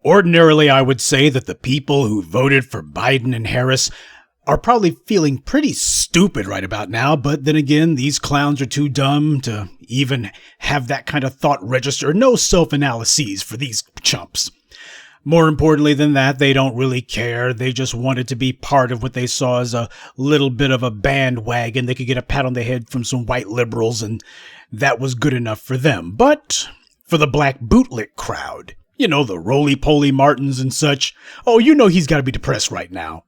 Ordinarily, I would say that the people who voted for Biden and Harris are probably feeling pretty stupid right about now, but then again, these clowns are too dumb to even have that kind of thought register. No self-analyses for these chumps. More importantly than that, they don't really care. They just wanted to be part of what they saw as a little bit of a bandwagon. They could get a pat on the head from some white liberals, and that was good enough for them. But for the black bootlick crowd, the roly-poly Martins and such, he's got to be depressed right now.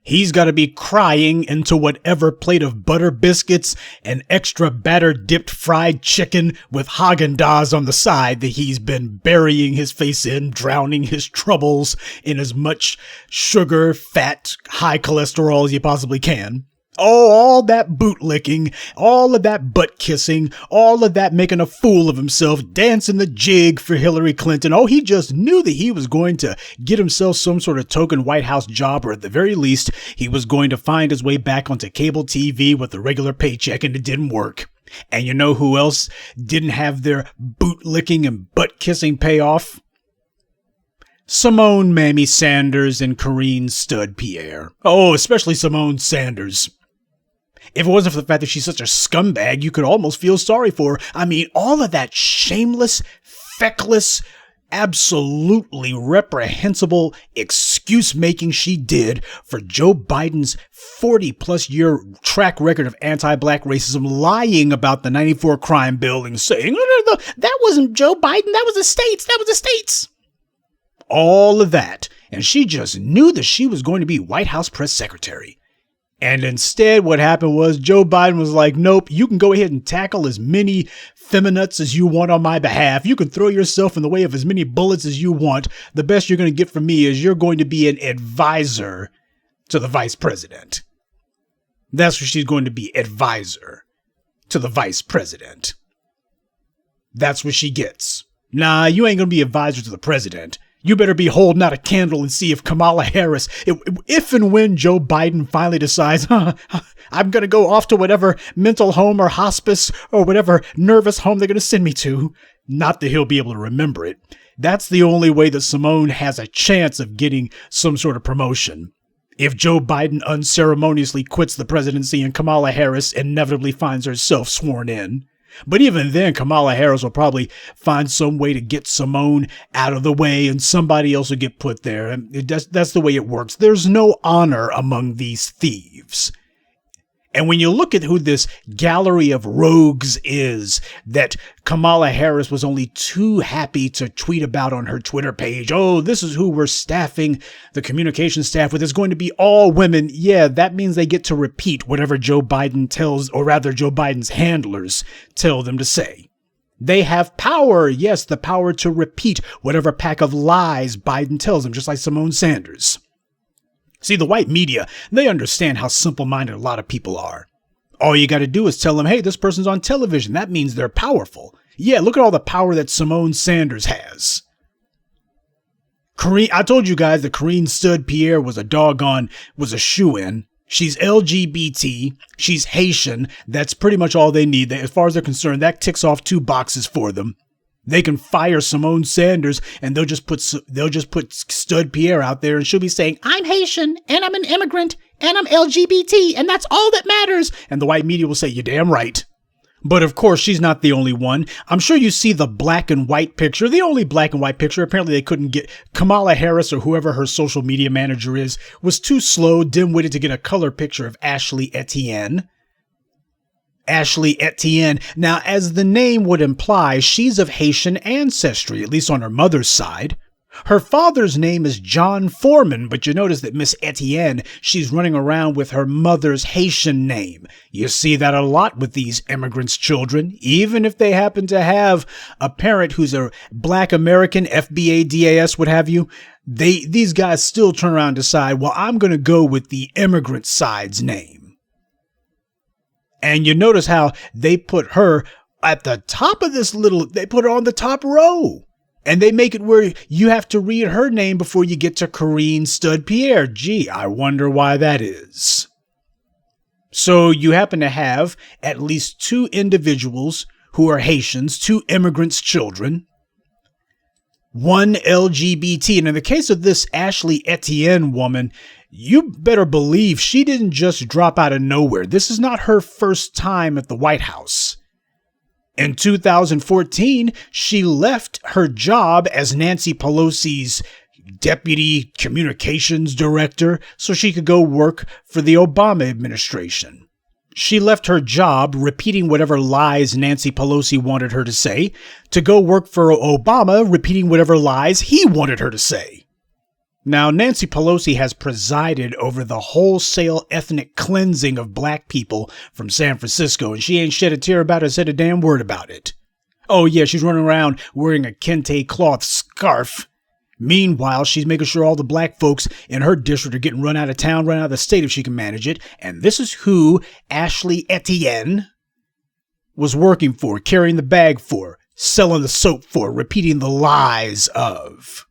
He's got to be crying into whatever plate of butter biscuits and extra batter-dipped fried chicken with Haagen-Dazs on the side that he's been burying his face in, drowning his troubles in as much sugar, fat, high cholesterol as you possibly can. Oh, all that bootlicking, all of that butt kissing, all of that making a fool of himself, dancing the jig for Hillary Clinton. Oh, he just knew that he was going to get himself some sort of token White House job, or at the very least, he was going to find his way back onto cable TV with a regular paycheck, and it didn't work. And you know who else didn't have their bootlicking and butt kissing pay off? Symone Mammy Sanders and Karine Stud Pierre. Oh, especially Symone Sanders. If it wasn't for the fact that she's such a scumbag, you could almost feel sorry for her. I mean, all of that shameless, feckless, absolutely reprehensible excuse-making she did for Joe Biden's 40-plus year track record of anti-black racism, lying about the 94 crime bill and saying, no, that wasn't Joe Biden, that was the states. All of that. And she just knew that she was going to be White House press secretary. And instead, what happened was Joe Biden was like, nope, you can go ahead and tackle as many feminutes as you want on my behalf. You can throw yourself in the way of as many bullets as you want. The best you're going to get from me is you're going to be an advisor to the vice president. That's what she's going to be, advisor to the vice president. That's what she gets. Nah, you ain't going to be advisor to the president. You better be holding out a candle and see if Kamala Harris, if and when Joe Biden finally decides, I'm going to go off to whatever mental home or hospice or whatever nervous home they're going to send me to. Not that he'll be able to remember it. That's the only way that Symone has a chance of getting some sort of promotion. If Joe Biden unceremoniously quits the presidency and Kamala Harris inevitably finds herself sworn in. But even then, Kamala Harris will probably find some way to get Symone out of the way and somebody else will get put there. And that's the way it works. There's no honor among these thieves. And when you look at who this gallery of rogues is that Kamala Harris was only too happy to tweet about on her Twitter page, oh, this is who we're staffing the communication staff with. It's going to be all women. Yeah, that means they get to repeat whatever Joe Biden tells, or rather Joe Biden's handlers tell them to say. They have power. Yes, the power to repeat whatever pack of lies Biden tells them, just like Symone Sanders. See, the white media, they understand how simple-minded a lot of people are. All you got to do is tell them, hey, this person's on television. That means they're powerful. Yeah, look at all the power that Symone Sanders has. I told you guys that Karine Stud Pierre was a shoo-in. She's LGBT. She's Haitian. That's pretty much all they need. As far as they're concerned, that ticks off 2 boxes for them. They can fire Symone Sanders and they'll just put Stud Pierre out there and she'll be saying, I'm Haitian and I'm an immigrant and I'm LGBT and that's all that matters. And the white media will say, you're damn right. But of course, she's not the only one. I'm sure you see the black and white picture, the only black and white picture. Apparently they couldn't get Kamala Harris or whoever her social media manager is was too slow, dim-witted to get a color picture of Ashley Etienne. Ashley Etienne. Now, as the name would imply, she's of Haitian ancestry, at least on her mother's side. Her father's name is John Foreman, but you notice that Miss Etienne, she's running around with her mother's Haitian name. You see that a lot with these immigrants' children, even if they happen to have a parent who's a black American, FBA, DAS, what have you. These guys still turn around and decide, well, I'm going to go with the immigrant side's name. And you notice how they put her at the top of they put her on the top row. And they make it where you have to read her name before you get to Karine Stud Pierre. Gee, I wonder why that is. So you happen to have at least 2 individuals who are Haitians, 2 immigrants' children. one LGBT. And in the case of this Ashley Etienne woman, you better believe she didn't just drop out of nowhere. This is not her first time at the White House. In 2014, she left her job as Nancy Pelosi's deputy communications director so she could go work for the Obama administration. She left her job repeating whatever lies Nancy Pelosi wanted her to say to go work for Obama, repeating whatever lies he wanted her to say. Now, Nancy Pelosi has presided over the wholesale ethnic cleansing of black people from San Francisco, and she ain't shed a tear about it or said a damn word about it. Oh yeah, she's running around wearing a kente cloth scarf. Meanwhile, she's making sure all the black folks in her district are getting run out of town, run out of the state if she can manage it. And this is who Ashley Etienne was working for, carrying the bag for, selling the soap for, repeating the lies of.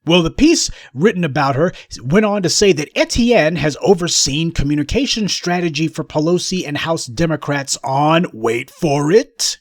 Well, the piece written about her went on to say that Etienne has overseen communication strategy for Pelosi and House Democrats on, wait for it,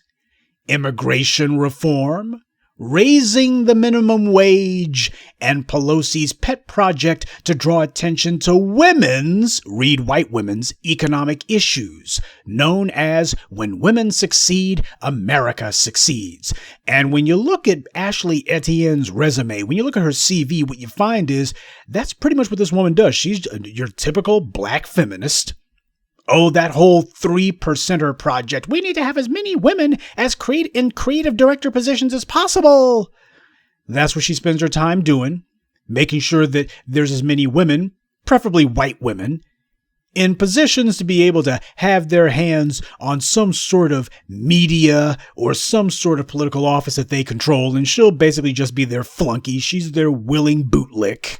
immigration reform, raising the minimum wage, and Pelosi's pet project to draw attention to women's, read white women's, economic issues, known as When Women Succeed, America Succeeds. And when you look at Ashley Etienne's resume, when you look at her CV, what you find is that's pretty much what this woman does. She's your typical black feminist. Oh, that whole 3%er project. We need to have as many women as in creative director positions as possible. That's what she spends her time doing, making sure that there's as many women, preferably white women, in positions to be able to have their hands on some sort of media or some sort of political office that they control, and she'll basically just be their flunky. She's their willing bootlick.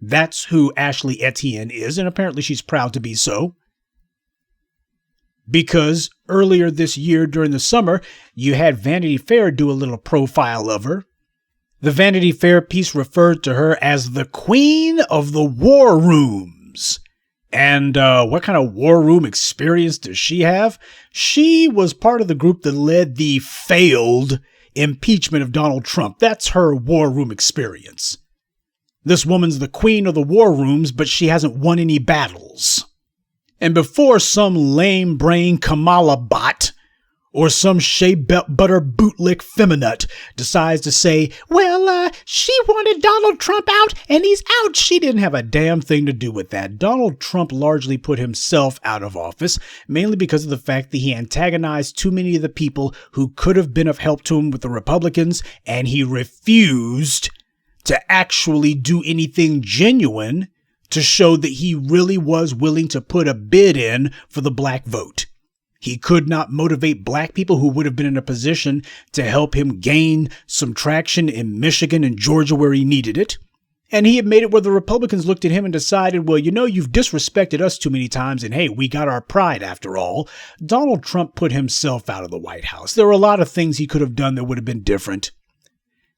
That's who Ashley Etienne is, and apparently she's proud to be so. Because earlier this year during the summer, you had Vanity Fair do a little profile of her. The Vanity Fair piece referred to her as the Queen of the War Rooms. And what kind of war room experience does she have? She was part of the group that led the failed impeachment of Donald Trump. That's her war room experience. This woman's the Queen of the War Rooms, but she hasn't won any battles. And before some lame brain Kamala bot or some shea butter bootlick feminut decides to say, well, she wanted Donald Trump out and he's out. She didn't have a damn thing to do with that. Donald Trump largely put himself out of office, mainly because of the fact that he antagonized too many of the people who could have been of help to him with the Republicans, and he refused to actually do anything genuine to show that he really was willing to put a bid in for the black vote. He could not motivate black people who would have been in a position to help him gain some traction in Michigan and Georgia where he needed it. And he had made it where the Republicans looked at him and decided, well, you know, you've disrespected us too many times, and hey, we got our pride after all. Donald Trump put himself out of the White House. There were a lot of things he could have done that would have been different.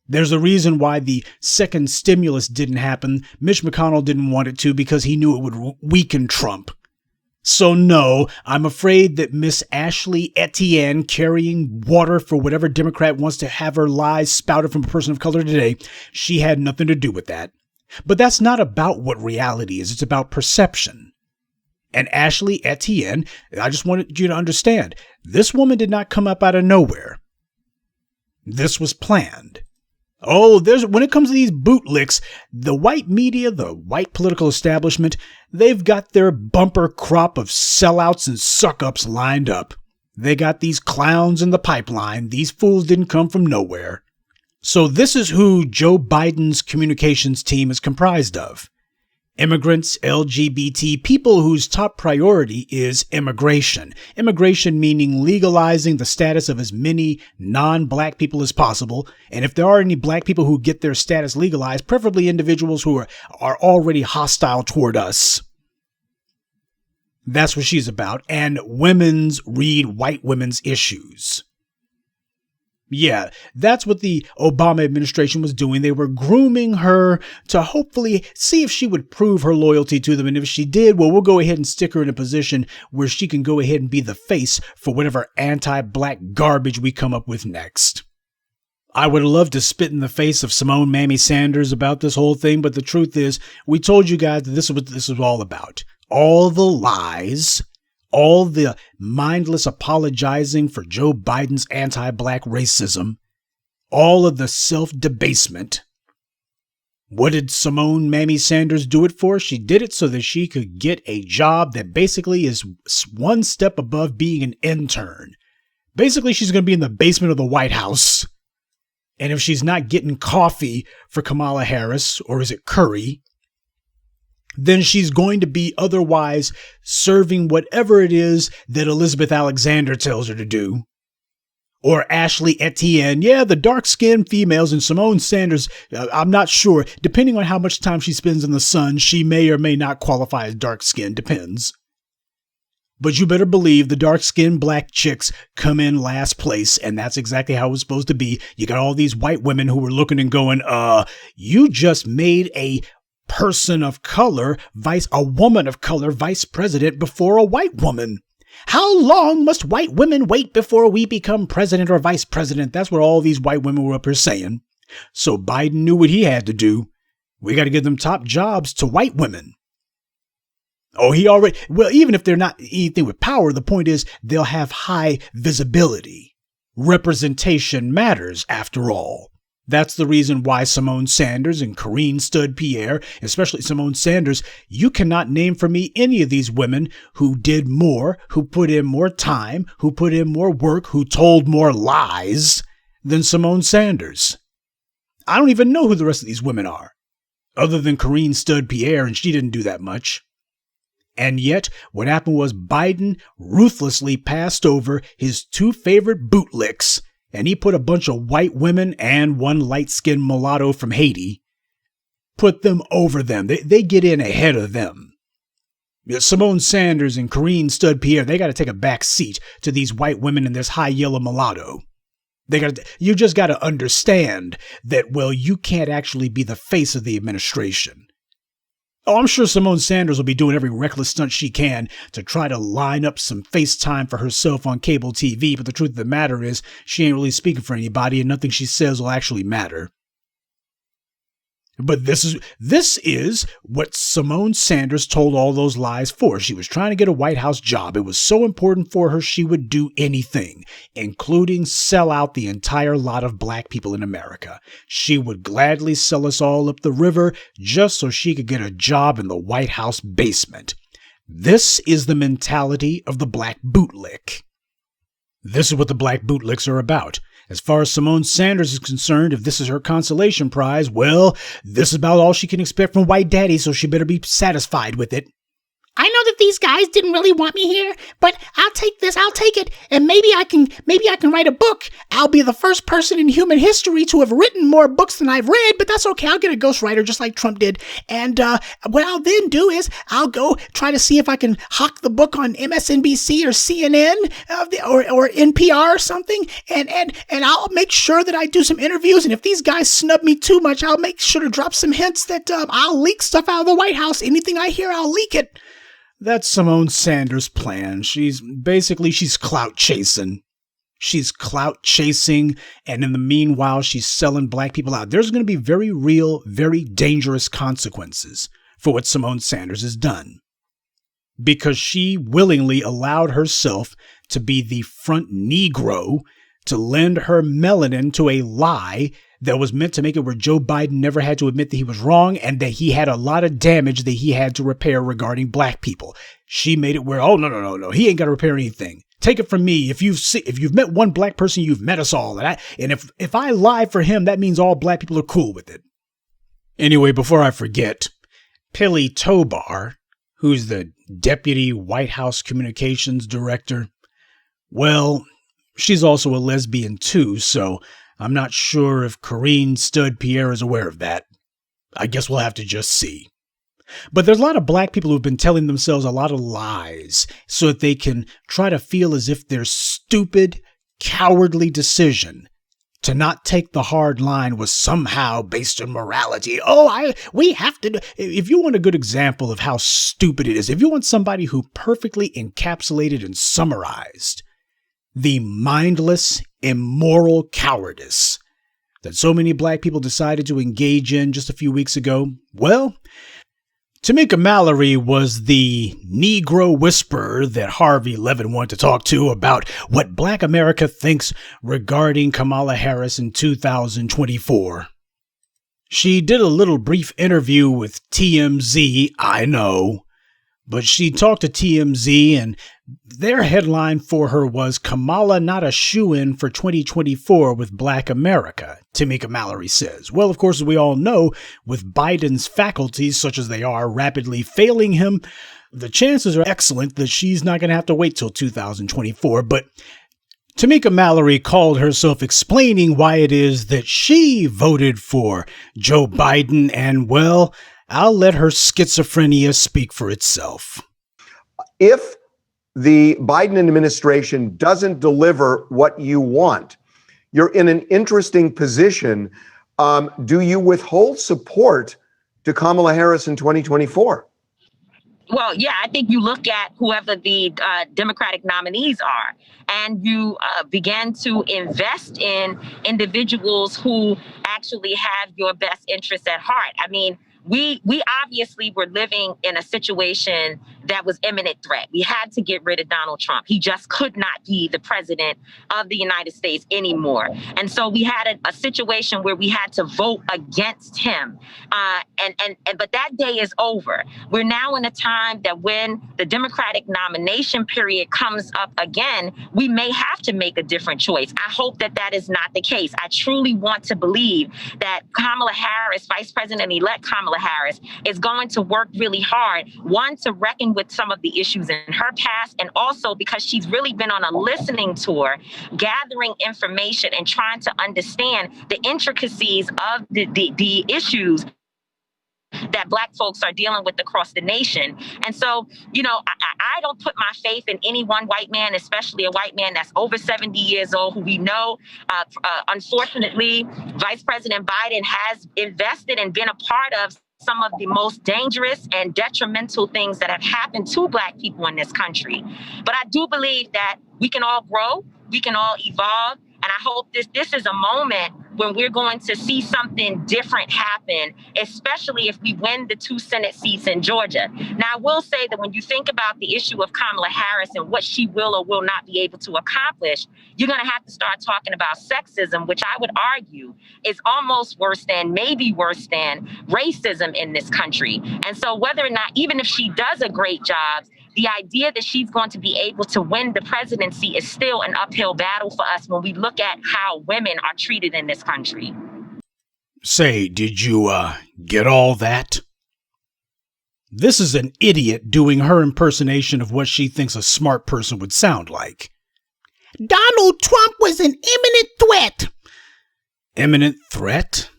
There's a reason why the second stimulus didn't happen. Mitch McConnell didn't want it to because he knew it would weaken Trump. So no, I'm afraid that Miss Ashley Etienne, carrying water for whatever Democrat wants to have her lies spouted from a person of color today, she had nothing to do with that. But that's not about what reality is. It's about perception. And Ashley Etienne, I just wanted you to understand, this woman did not come up out of nowhere. This was planned. Oh, when it comes to these bootlicks, the white media, the white political establishment, they've got their bumper crop of sellouts and suck-ups lined up. They got these clowns in the pipeline. These fools didn't come from nowhere. So this is who Joe Biden's communications team is comprised of. Immigrants, LGBT, people whose top priority is immigration. Immigration meaning legalizing the status of as many non-black people as possible. And if there are any black people who get their status legalized, preferably individuals who are already hostile toward us. That's what she's about. And white women's issues. Yeah, that's what the Obama administration was doing. They were grooming her to hopefully see if she would prove her loyalty to them. And if she did, well, we'll go ahead and stick her in a position where she can go ahead and be the face for whatever anti-black garbage we come up with next. I would love to spit in the face of Symone Mammy Sanders about this whole thing, but the truth is, we told you guys that this is what this is all about. All the lies, all the mindless apologizing for Joe Biden's anti-black racism, all of the self-debasement. What did Symone Mammy Sanders do it for? She did it so that she could get a job that basically is one step above being an intern. Basically, she's going to be in the basement of the White House. And if she's not getting coffee for Kamala Harris, or is it curry, then she's going to be otherwise serving whatever it is that Elizabeth Alexander tells her to do. Or Ashley Etienne. Yeah, the dark-skinned females, and Symone Sanders, I'm not sure. Depending on how much time she spends in the sun, she may or may not qualify as dark-skinned. Depends. But you better believe the dark-skinned black chicks come in last place, and that's exactly how it was supposed to be. You got all these white women who were looking and going, you just made a person of color, a woman of color vice president before a white woman. How long must white women wait before we become president or vice president? That's what all these white women were up here saying. So Biden knew what he had to do. We got to give them top jobs to white women. Oh, even if they're not anything with power, the point is they'll have high visibility. Representation matters, after all. That's the reason why Symone Sanders and Karine Stud-Pierre, especially Symone Sanders, you cannot name for me any of these women who did more, who put in more time, who put in more work, who told more lies than Symone Sanders. I don't even know who the rest of these women are, other than Karine Stud-Pierre, and she didn't do that much. And yet, what happened was Biden ruthlessly passed over his two favorite bootlicks, and he put a bunch of white women and one light-skinned mulatto from Haiti, put them over them. They get in ahead of them. Symone Sanders and Karine Stud-Pierre, they got to take a back seat to these white women and this high yellow mulatto. You just got to understand that, well, you can't actually be the face of the administration. Oh, I'm sure Symone Sanders will be doing every reckless stunt she can to try to line up some FaceTime for herself on cable TV, but the truth of the matter is she ain't really speaking for anybody and nothing she says will actually matter. But this is what Symone Sanders told all those lies for. She was trying to get a White House job. It was so important for her she would do anything, including sell out the entire lot of black people in America. She would gladly sell us all up the river just so she could get a job in the White House basement. This is the mentality of the black bootlick. This is what the black bootlicks are about. As far as Symone Sanders is concerned, if this is her consolation prize, well, this is about all she can expect from White Daddy, so she better be satisfied with it. I know that these guys didn't really want me here, but I'll take this, I'll take it, and maybe I can write a book. I'll be the first person in human history to have written more books than I've read, but that's okay. I'll get a ghostwriter just like Trump did. And what I'll then do is I'll go try to see if I can hawk the book on MSNBC or CNN or NPR or something, and I'll make sure that I do some interviews, and if these guys snub me too much, I'll make sure to drop some hints that I'll leak stuff out of the White House. Anything I hear, I'll leak it. That's Symone Sanders' plan. She's clout chasing. She's clout chasing, and in the meanwhile, she's selling black people out. There's going to be very real, very dangerous consequences for what Symone Sanders has done. Because she willingly allowed herself to be the front Negro to lend her melanin to a lie that was meant to make it where Joe Biden never had to admit that he was wrong and that he had a lot of damage that he had to repair regarding black people. She made it where, oh, no, he ain't got to repair anything. Take it from me. If you've met one black person, you've met us all. And if I lie for him, that means all black people are cool with it. Anyway, before I forget, Pili Tobar, who's the deputy White House communications director, well, she's also a lesbian too, so I'm not sure if Karine Stud-Pierre is aware of that. I guess we'll have to just see. But there's a lot of black people who've been telling themselves a lot of lies so that they can try to feel as if their stupid, cowardly decision to not take the hard line was somehow based on morality. We have to. If you want a good example of how stupid it is, if you want somebody who perfectly encapsulated and summarized the mindless, immoral cowardice that so many black people decided to engage in just a few weeks ago? Well, Tamika Mallory was the Negro whisperer that Harvey Levin wanted to talk to about what Black America thinks regarding Kamala Harris in 2024. She did a little brief interview with TMZ, I know, but she talked to TMZ and their headline for her was Kamala not a shoo-in for 2024 with Black America, Tamika Mallory says. Well, of course, as we all know, with Biden's faculties, such as they are, rapidly failing him, the chances are excellent that she's not going to have to wait till 2024. But Tamika Mallory called herself explaining why it is that she voted for Joe Biden, and well, I'll let her schizophrenia speak for itself. If the Biden administration doesn't deliver what you want, you're in an interesting position. Do you withhold support to Kamala Harris in 2024? Well, yeah, I think you look at whoever the Democratic nominees are, and you begin to invest in individuals who actually have your best interests at heart. I mean, we obviously were living in a situation that was imminent threat. We had to get rid of Donald Trump. He just could not be the president of the United States anymore. And so we had a situation where we had to vote against him. But that day is over. We're now in a time that when the Democratic nomination period comes up again, we may have to make a different choice. I hope that that is not the case. I truly want to believe that Kamala Harris, Vice President-elect Kamala Harris, is going to work really hard, one, to reckon with some of the issues in her past, and also because she's really been on a listening tour, gathering information and trying to understand the intricacies of the issues that Black folks are dealing with across the nation. And so, you know, I don't put my faith in any one white man, especially a white man that's over 70 years old, who we know, unfortunately, Vice President Biden has invested and been a part of some of the most dangerous and detrimental things that have happened to Black people in this country. But I do believe that we can all grow, we can all evolve, and I hope this is a moment when we're going to see something different happen, especially if we win the 2 Senate seats in Georgia. Now, I will say that when you think about the issue of Kamala Harris and what she will or will not be able to accomplish, you're going to have to start talking about sexism, which I would argue is almost worse than, maybe worse than, racism in this country. And so whether or not, even if she does a great job, the idea that she's going to be able to win the presidency is still an uphill battle for us when we look at how women are treated in this country. Say, did you get all that? This is an idiot doing her impersonation of what she thinks a smart person would sound like. Donald Trump was an imminent threat. Imminent threat?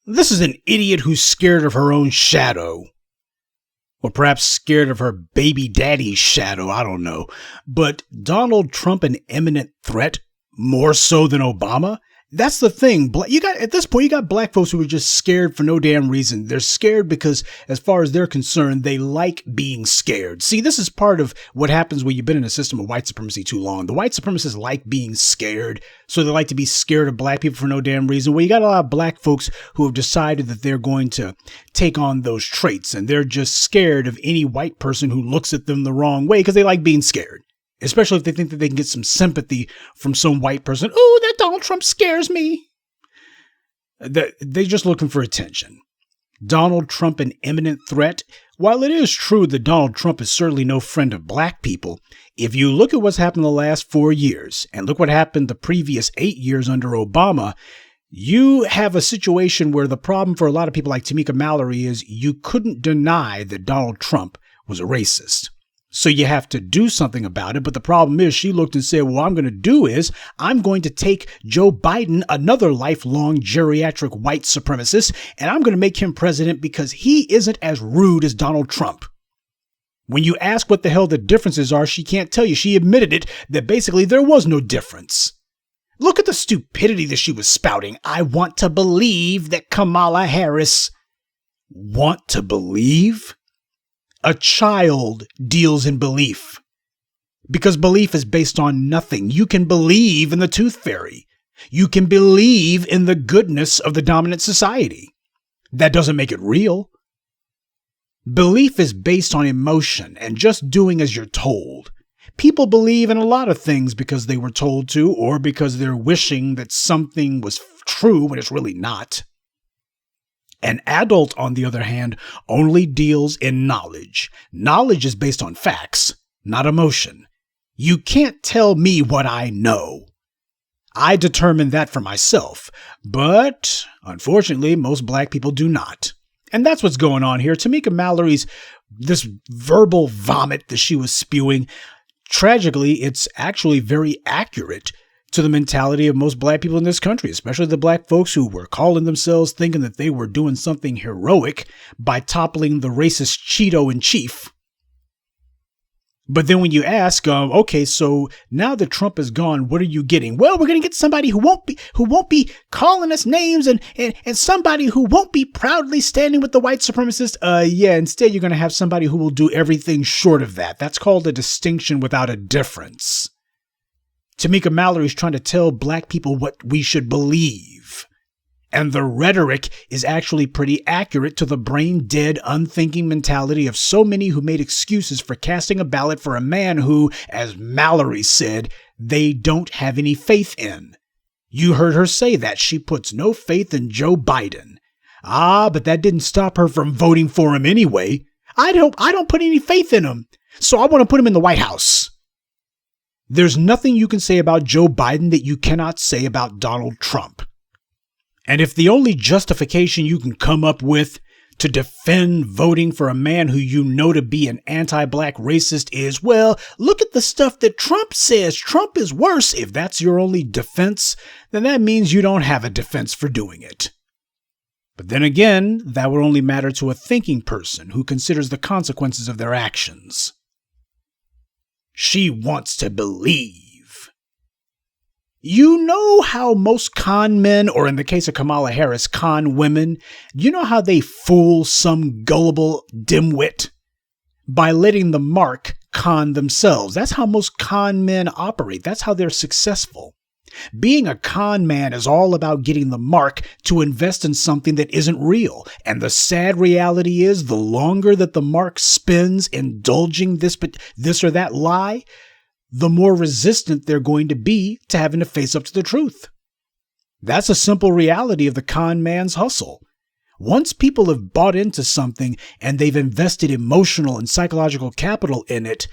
This is an idiot who's scared of her own shadow. Or perhaps scared of her baby daddy's shadow, I don't know. But Donald Trump an imminent threat? More so than Obama? That's the thing. At this point, you got Black folks who are just scared for no damn reason. They're scared because, as far as they're concerned, they like being scared. See, this is part of what happens when you've been in a system of white supremacy too long. The white supremacists like being scared, so they like to be scared of Black people for no damn reason. Well, you got a lot of Black folks who have decided that they're going to take on those traits, and they're just scared of any white person who looks at them the wrong way because they like being scared. Especially if they think that they can get some sympathy from some white person. Oh, that Donald Trump scares me. They're just looking for attention. Donald Trump an imminent threat? While it is true that Donald Trump is certainly no friend of Black people, if you look at what's happened the last 4 years, and look what happened the previous 8 years under Obama, you have a situation where the problem for a lot of people like Tamika Mallory is you couldn't deny that Donald Trump was a racist. So you have to do something about it. But the problem is she looked and said, what I'm going to do is I'm going to take Joe Biden, another lifelong geriatric white supremacist, and I'm going to make him president because he isn't as rude as Donald Trump. When you ask what the hell the differences are, she can't tell you. She admitted it, that basically there was no difference. Look at the stupidity that she was spouting. I want to believe that Kamala Harris. Want to believe? A child deals in belief because belief is based on nothing. You can believe in the tooth fairy. You can believe in the goodness of the dominant society. That doesn't make it real. Belief is based on emotion and just doing as you're told. People believe in a lot of things because they were told to, or because they're wishing that something was true when it's really not. An adult, on the other hand, only deals in knowledge. Knowledge is based on facts, not emotion. You can't tell me what I know. I determine that for myself, but unfortunately, most black people do not. And that's what's going on here. Tamika Mallory's, this verbal vomit that she was spewing, tragically, it's actually very accurate to the mentality of most black people in this country, especially the black folks who were calling themselves thinking that they were doing something heroic by toppling the racist Cheeto in chief. But then when you ask, okay, so now that Trump is gone, what are you getting? Well, we're going to get somebody who won't be calling us names and somebody who won't be proudly standing with the white supremacist. Instead, you're going to have somebody who will do everything short of that. That's called a distinction without a difference. Tamika Mallory is trying to tell black people what we should believe. And the rhetoric is actually pretty accurate to the brain-dead, unthinking mentality of so many who made excuses for casting a ballot for a man who, as Mallory said, they don't have any faith in. You heard her say that. She puts no faith in Joe Biden. But that didn't stop her from voting for him anyway. I don't put any faith in him, so I want to put him in the White House. There's nothing you can say about Joe Biden that you cannot say about Donald Trump. And if the only justification you can come up with to defend voting for a man who you know to be an anti-black racist is, well, look at the stuff that Trump says. Trump is worse. If that's your only defense, then that means you don't have a defense for doing it. But then again, that would only matter to a thinking person who considers the consequences of their actions. She wants to believe. You know how most con men, or in the case of Kamala Harris, con women, you know how they fool some gullible dimwit? By letting the mark con themselves. That's how most con men operate. That's how they're successful. Being a con man is all about getting the mark to invest in something that isn't real. And the sad reality is, the longer that the mark spends indulging this or that lie, the more resistant they're going to be to having to face up to the truth. That's a simple reality of the con man's hustle. Once people have bought into something and they've invested emotional and psychological capital in it,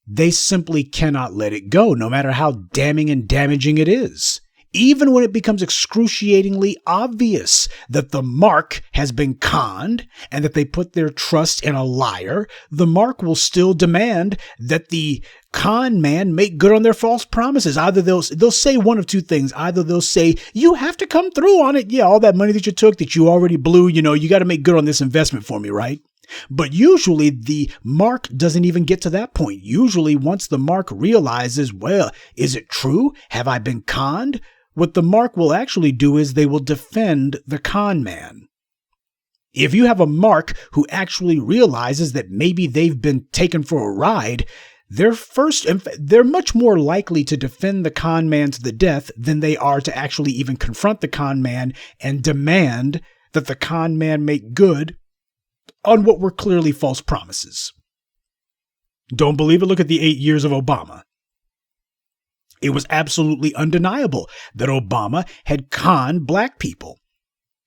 they simply cannot let it go, no matter how damning and damaging it is. Even when it becomes excruciatingly obvious that the mark has been conned and that they put their trust in a liar, the mark will still demand that the con man make good on their false promises. Either they'll say one of two things. Either they'll say, you have to come through on it. Yeah, all that money that you took that you already blew, you got to make good on this investment for me, right? But usually the mark doesn't even get to that point. Usually once the mark realizes, well, is it true? Have I been conned? What the mark will actually do is they will defend the con man. If you have a mark who actually realizes that maybe they've been taken for a ride, they're much more likely to defend the con man to the death than they are to actually even confront the con man and demand that the con man make good on what were clearly false promises. Don't believe it? Look at the 8 years of Obama. It was absolutely undeniable that Obama had conned black people.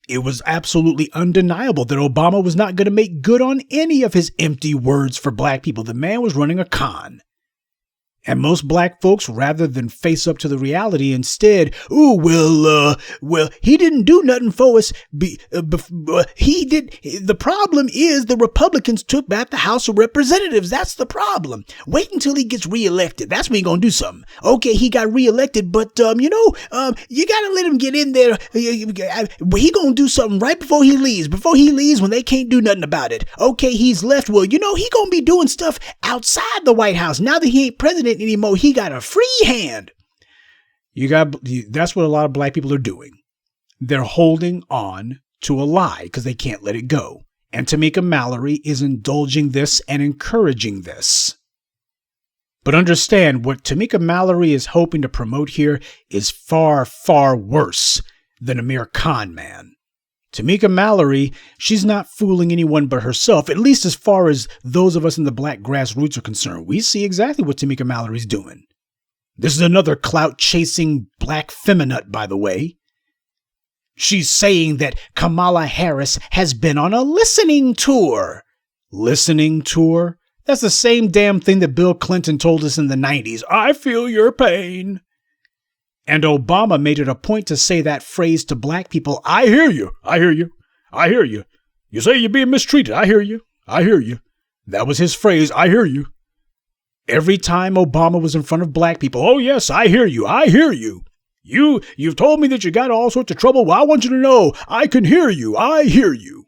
It was absolutely undeniable that Obama was not going to make good on any of his empty words for black people. The man was running a con. And most black folks, rather than face up to the reality, instead, he didn't do nothing for us. He did. The problem is the Republicans took back the House of Representatives. That's the problem. Wait until he gets reelected. That's when he's going to do something. Okay, he got reelected, but, you got to let him get in there. He going to do something right before he leaves. Before he leaves, when they can't do nothing about it. Okay, he's left. Well, he going to be doing stuff outside the White House. Now that he ain't president anymore, he got a free hand. That's what a lot of black people are doing. They're holding on to a lie because they can't let it go. And Tamika Mallory is indulging this and encouraging this. But understand, what Tamika Mallory is hoping to promote here is far, far worse than a mere con man. Tamika Mallory, she's not fooling anyone but herself, at least as far as those of us in the black grassroots are concerned. We see exactly what Tamika Mallory's doing. This is another clout-chasing black feminut, by the way. She's saying that Kamala Harris has been on a listening tour. Listening tour? That's the same damn thing that Bill Clinton told us in the 90s. I feel your pain. And Obama made it a point to say that phrase to black people. I hear you. I hear you. I hear you. You say you're being mistreated. I hear you. I hear you. That was his phrase. I hear you. Every time Obama was in front of black people. Oh, yes, I hear you. I hear you. You've told me that you got all sorts of trouble. Well, I want you to know I can hear you. I hear you.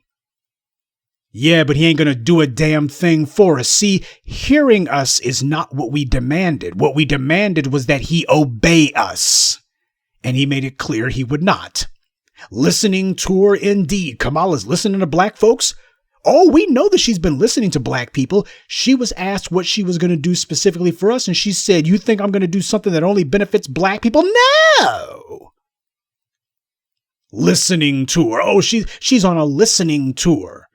Yeah, but he ain't going to do a damn thing for us. See, hearing us is not what we demanded. What we demanded was that he obey us. And he made it clear he would not. Listening tour indeed. Kamala's listening to black folks. Oh, we know that she's been listening to black people. She was asked what she was going to do specifically for us. And she said, you think I'm going to do something that only benefits black people? No. Listening tour. Oh, she's on a listening tour.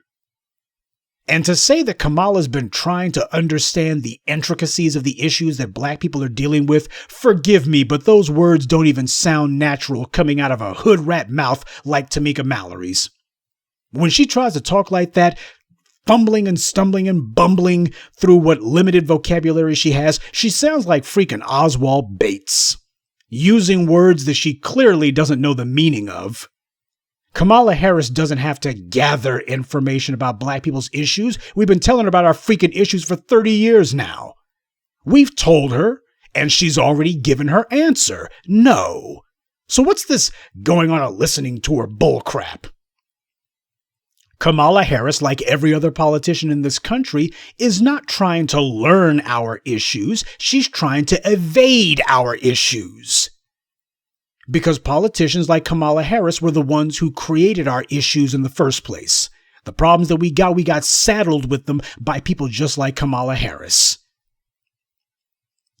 And to say that Kamala's been trying to understand the intricacies of the issues that black people are dealing with, forgive me, but those words don't even sound natural coming out of a hood rat mouth like Tamika Mallory's. When she tries to talk like that, fumbling and stumbling and bumbling through what limited vocabulary she has, she sounds like freaking Oswald Bates, using words that she clearly doesn't know the meaning of. Kamala Harris doesn't have to gather information about black people's issues. We've been telling her about our freaking issues for 30 years now. We've told her, and she's already given her answer. No. So what's this going on a listening tour bullcrap? Kamala Harris, like every other politician in this country, is not trying to learn our issues. She's trying to evade our issues. Because politicians like Kamala Harris were the ones who created our issues in the first place. The problems that we got saddled with them by people just like Kamala Harris.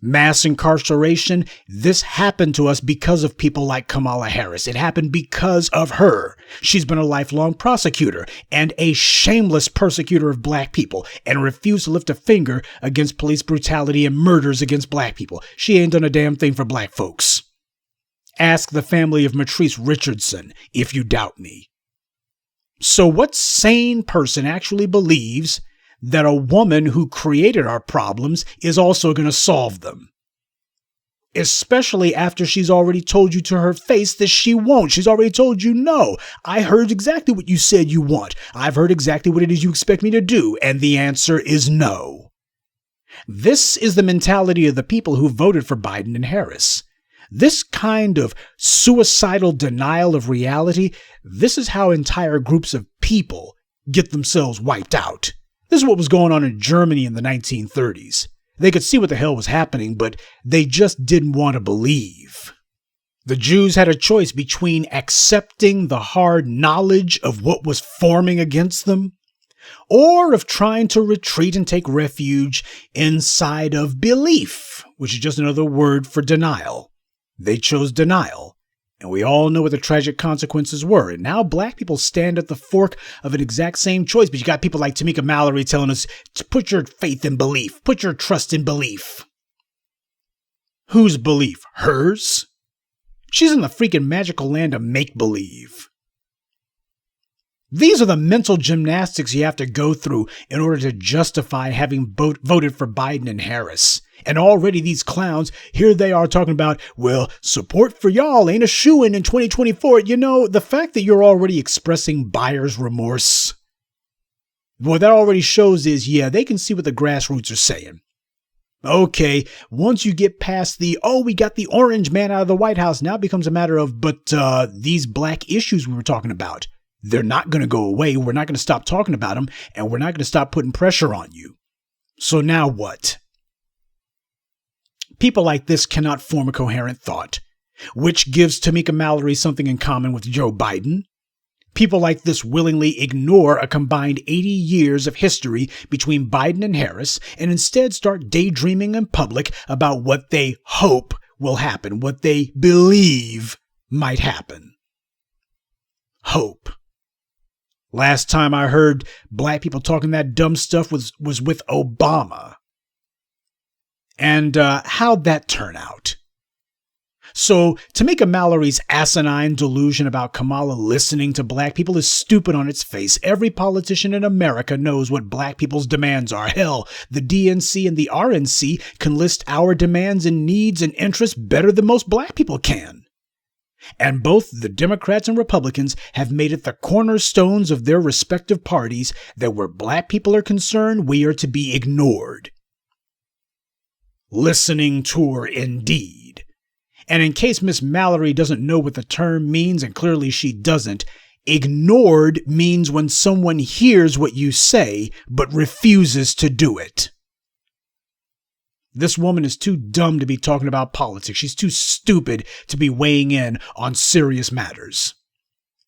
Mass incarceration, this happened to us because of people like Kamala Harris. It happened because of her. She's been a lifelong prosecutor and a shameless persecutor of black people and refused to lift a finger against police brutality and murders against black people. She ain't done a damn thing for black folks. Ask the family of Matrice Richardson if you doubt me. So what sane person actually believes that a woman who created our problems is also going to solve them? Especially after she's already told you to her face that she won't. She's already told you no. I heard exactly what you said you want. I've heard exactly what it is you expect me to do. And the answer is no. This is the mentality of the people who voted for Biden and Harris. This kind of suicidal denial of reality, this is how entire groups of people get themselves wiped out. This is what was going on in Germany in the 1930s. They could see what the hell was happening, but they just didn't want to believe. The Jews had a choice between accepting the hard knowledge of what was forming against them, or of trying to retreat and take refuge inside of belief, which is just another word for denial. They chose denial, and we all know what the tragic consequences were. And now black people stand at the fork of an exact same choice. But you got people like Tamika Mallory telling us to put your faith in belief, put your trust in belief. Whose belief? Hers? She's in the freaking magical land of make-believe. These are the mental gymnastics you have to go through in order to justify having voted for Biden and Harris. And already these clowns, here they are talking about, well, support for y'all ain't a shoo-in in 2024. You know, the fact that you're already expressing buyer's remorse, what that already shows is, yeah, they can see what the grassroots are saying. Okay, once you get past we got the orange man out of the White House, now it becomes a matter of, but these black issues we were talking about, they're not going to go away. We're not going to stop talking about them, and we're not going to stop putting pressure on you. So now what? People like this cannot form a coherent thought, which gives Tamika Mallory something in common with Joe Biden. People like this willingly ignore a combined 80 years of history between Biden and Harris and instead start daydreaming in public about what they hope will happen, what they believe might happen. Hope. Last time I heard black people talking that dumb stuff was with Obama. And how'd that turn out? So, Tamika Mallory's asinine delusion about Kamala listening to black people is stupid on its face. Every politician in America knows what black people's demands are. Hell, the DNC and the RNC can list our demands and needs and interests better than most black people can. And both the Democrats and Republicans have made it the cornerstones of their respective parties that where black people are concerned, we are to be ignored. Listening tour indeed. And in case Miss Mallory doesn't know what the term means, and clearly she doesn't, ignored means when someone hears what you say but refuses to do it. This woman is too dumb to be talking about politics. She's too stupid to be weighing in on serious matters.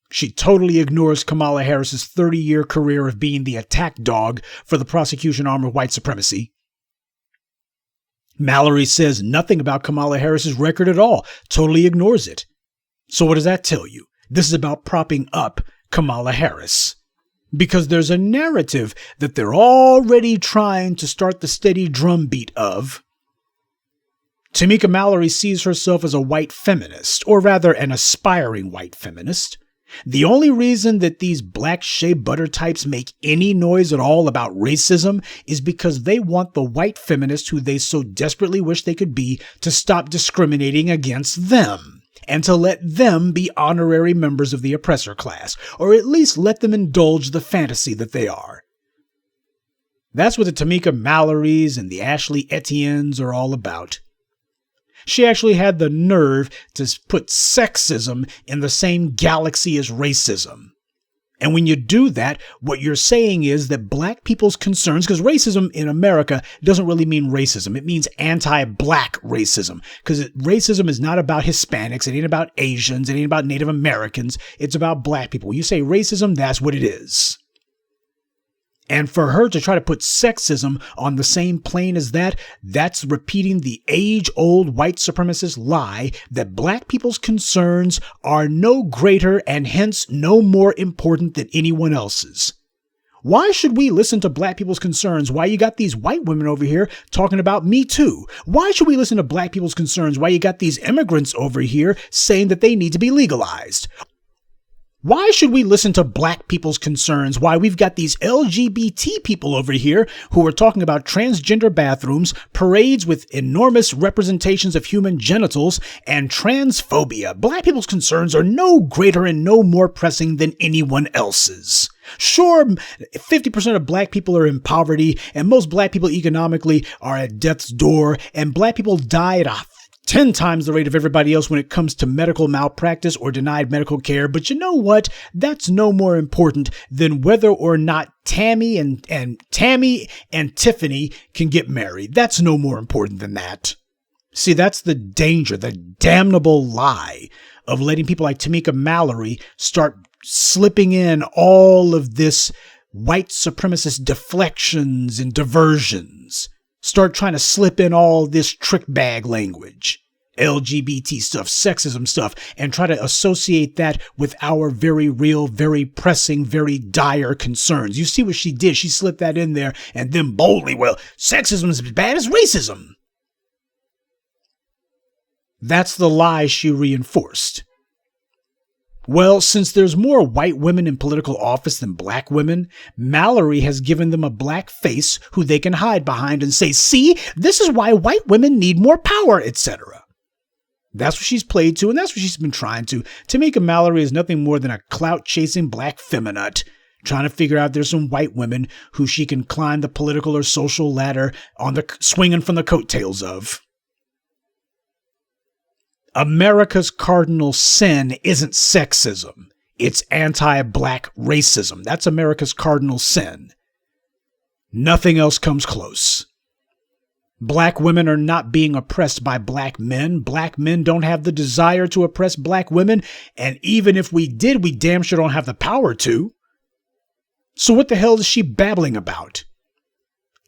She totally ignores Kamala Harris's 30-year career of being the attack dog for the prosecution arm of white supremacy. Mallory says nothing about Kamala Harris's record at all, totally ignores it. So what does that tell you? This is about propping up Kamala Harris. Because there's a narrative that they're already trying to start the steady drumbeat of. Tamika Mallory sees herself as a white feminist, or rather an aspiring white feminist. The only reason that these black shea butter types make any noise at all about racism is because they want the white feminist who they so desperately wish they could be to stop discriminating against them and to let them be honorary members of the oppressor class, or at least let them indulge the fantasy that they are. That's what the Tamika Mallorys and the Ashley Etiennes are all about. She actually had the nerve to put sexism in the same galaxy as racism. And when you do that, what you're saying is that black people's concerns, because racism in America doesn't really mean racism. It means anti-black racism, because racism is not about Hispanics. It ain't about Asians. It ain't about Native Americans. It's about black people. When you say racism, that's what it is. And for her to try to put sexism on the same plane as that, that's repeating the age-old white supremacist lie that black people's concerns are no greater and hence no more important than anyone else's. Why should we listen to black people's concerns? Why you got these white women over here talking about Me Too? Why should we listen to black people's concerns? Why you got these immigrants over here saying that they need to be legalized? Why should we listen to black people's concerns? Why we've got these LGBT people over here who are talking about transgender bathrooms, parades with enormous representations of human genitals, and transphobia. Black people's concerns are no greater and no more pressing than anyone else's. Sure, 50% of black people are in poverty, and most black people economically are at death's door, and black people die at a 10 times the rate of everybody else when it comes to medical malpractice or denied medical care. But you know what? That's no more important than whether or not Tammy and Tiffany can get married. That's no more important than that. See, that's the danger, the damnable lie of letting people like Tamika Mallory start slipping in all of this white supremacist deflections and diversions. Start trying to slip in all this trick bag language, LGBT stuff, sexism stuff, and try to associate that with our very real, very pressing, very dire concerns. You see what she did? She slipped that in there and then boldly, well, sexism is as bad as racism. That's the lie she reinforced. Well, since there's more white women in political office than black women, Mallory has given them a black face who they can hide behind and say, see, this is why white women need more power, etc. That's what she's played to, and that's what she's been trying to. Tamika Mallory is nothing more than a clout-chasing black feminine, trying to figure out there's some white women who she can climb the political or social ladder on the swinging from the coattails of. America's cardinal sin isn't sexism. It's anti-black racism. That's America's cardinal sin. Nothing else comes close. Black women are not being oppressed by black men. Black men don't have the desire to oppress black women. And even if we did, we damn sure don't have the power to. So what the hell is she babbling about?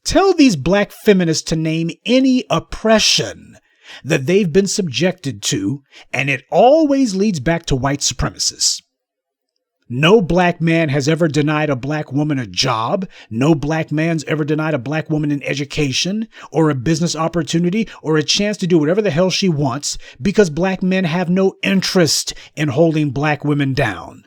Tell these black feminists to name any oppression that they've been subjected to, and it always leads back to white supremacists. No black man has ever denied a black woman a job. No black man's ever denied a black woman an education or a business opportunity or a chance to do whatever the hell she wants because black men have no interest in holding black women down.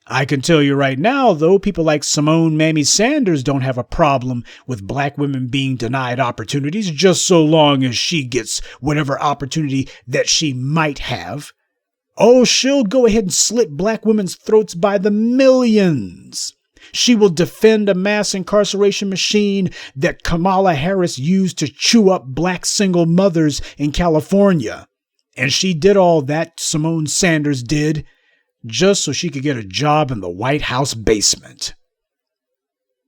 I can tell you right now, though, people like Symone Mammy Sanders don't have a problem with black women being denied opportunities just so long as she gets whatever opportunity that she might have. Oh, she'll go ahead and slit black women's throats by the millions. She will defend a mass incarceration machine that Kamala Harris used to chew up black single mothers in California. And she did all that, Symone Sanders did, just so she could get a job in the White House basement.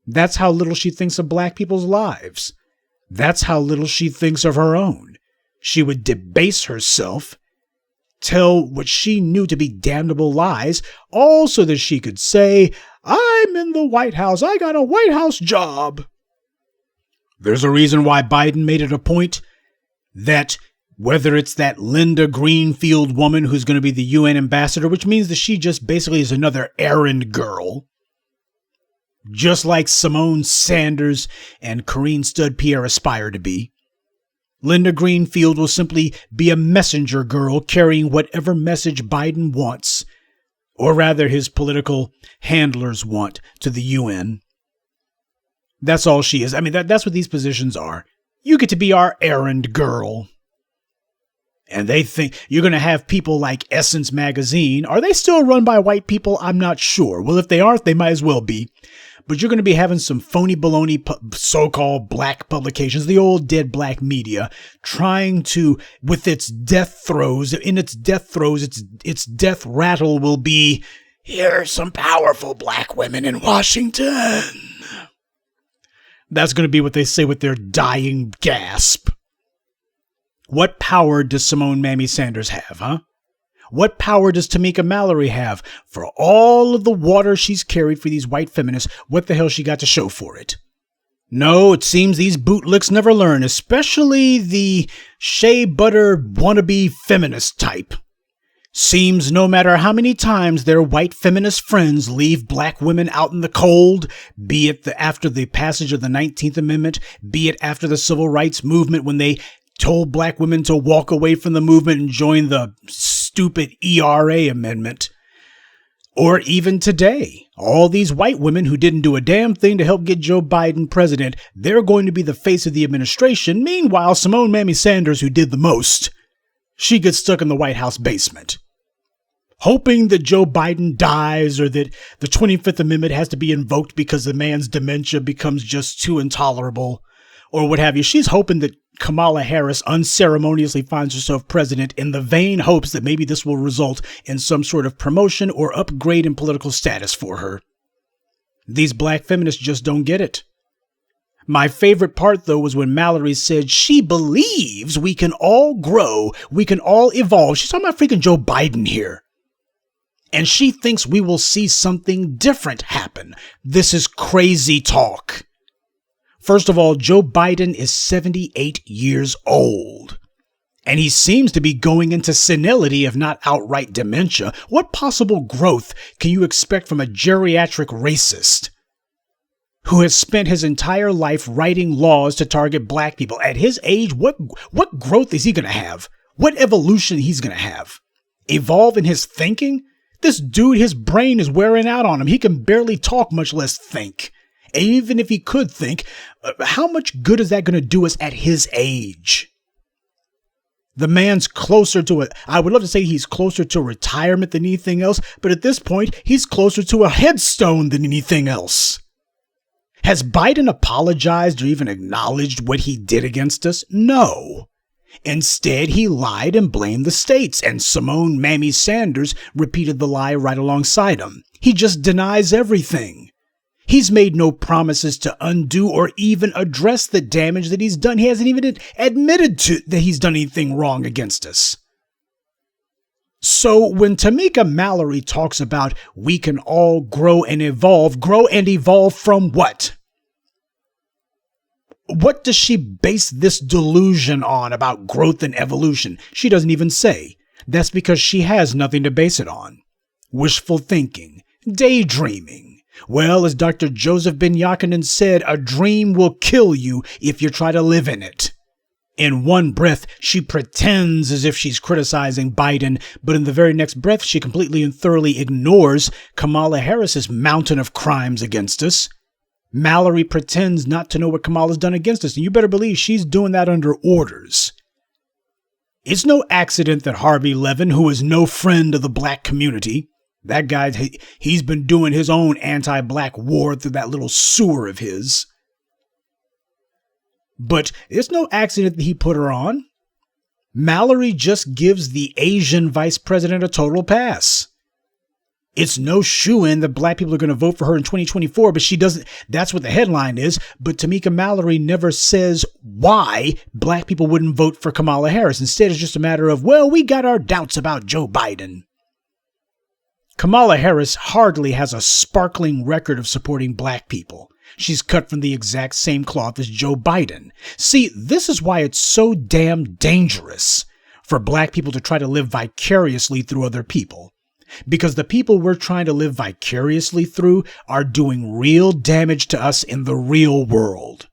That's how little she thinks of black people's lives. That's how little she thinks of her own. She would debase herself, tell what she knew to be damnable lies, all so that she could say, I'm in the White House. I got a White House job. There's a reason why Biden made it a point that whether it's that Linda Greenfield woman who's going to be the UN ambassador, which means that she just basically is another errand girl, just like Symone Sanders and Karine Stubbe-Pierre aspire to be. Linda Greenfield will simply be a messenger girl carrying whatever message Biden wants, or rather his political handlers want, to the UN. That's all she is. I mean, that's what these positions are. You get to be our errand girl. And they think you're going to have people like Essence Magazine. Are they still run by white people? I'm not sure. Well, if they aren't, they might as well be. But you're going to be having some phony baloney so-called black publications, the old dead black media, trying to, with its death throes, its death rattle will be, here are some powerful black women in Washington. That's going to be what they say with their dying gasp. What power does Symone Mammy Sanders have, huh? What power does Tamika Mallory have? For all of the water she's carried for these white feminists, what the hell she got to show for it? No, it seems these bootlicks never learn, especially the shea butter wannabe feminist type. Seems no matter how many times their white feminist friends leave black women out in the cold, be it after the passage of the 19th Amendment, be it after the Civil Rights Movement when they told black women to walk away from the movement and join the stupid ERA amendment. Or even today, all these white women who didn't do a damn thing to help get Joe Biden president, they're going to be the face of the administration. Meanwhile, Symone Mammy Sanders, who did the most, she gets stuck in the White House basement, hoping that Joe Biden dies or that the 25th Amendment has to be invoked because the man's dementia becomes just too intolerable, or what have you. She's hoping that Kamala Harris unceremoniously finds herself president in the vain hopes that maybe this will result in some sort of promotion or upgrade in political status for her. These black feminists just don't get it. My favorite part, though, was when Mallory said she believes we can all grow, we can all evolve. She's talking about freaking Joe Biden here. And she thinks we will see something different happen. This is crazy talk. First of all, Joe Biden is 78 years old, and he seems to be going into senility, if not outright dementia. What possible growth can you expect from a geriatric racist who has spent his entire life writing laws to target black people? At his age, what growth is he going to have? What evolution he's going to have? Evolve in his thinking? This dude, his brain is wearing out on him. He can barely talk, much less think. And even if he could think, how much good is that going to do us at his age? The man's closer to I would love to say he's closer to retirement than anything else, but at this point, he's closer to a headstone than anything else. Has Biden apologized or even acknowledged what he did against us? No. Instead, he lied and blamed the states, and Symone Mammy Sanders repeated the lie right alongside him. He just denies everything. He's made no promises to undo or even address the damage that he's done. He hasn't even admitted to that he's done anything wrong against us. So when Tamika Mallory talks about we can all grow and evolve from what? What does she base this delusion on about growth and evolution? She doesn't even say. That's because she has nothing to base it on. Wishful thinking, daydreaming. Well, as Dr. Joseph Ben Yakinen said, a dream will kill you if you try to live in it. In one breath, she pretends as if she's criticizing Biden, but in the very next breath, she completely and thoroughly ignores Kamala Harris's mountain of crimes against us. Mallory pretends not to know what Kamala's done against us, and you better believe she's doing that under orders. It's no accident that Harvey Levin, who is no friend of the black community, that guy, he's been doing his own anti-black war through that little sewer of his. But it's no accident that he put her on. Mallory just gives the Asian vice president a total pass. It's no shoo-in that black people are going to vote for her in 2024, but she doesn't. That's what the headline is. But Tamika Mallory never says why black people wouldn't vote for Kamala Harris. Instead, it's just a matter of, well, we got our doubts about Joe Biden. Kamala Harris hardly has a sparkling record of supporting black people. She's cut from the exact same cloth as Joe Biden. See, this is why it's so damn dangerous for black people to try to live vicariously through other people. Because the people we're trying to live vicariously through are doing real damage to us in the real world.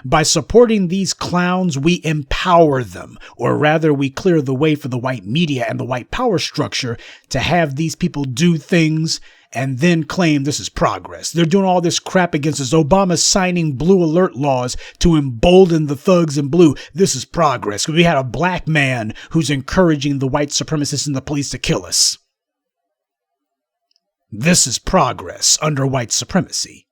By supporting these clowns, we empower them, or rather we clear the way for the white media and the white power structure to have these people do things and then claim this is progress. They're doing all this crap against us. Obama's signing blue alert laws to embolden the thugs in blue. This is progress. We had a black man who's encouraging the white supremacists and the police to kill us. This is progress under white supremacy.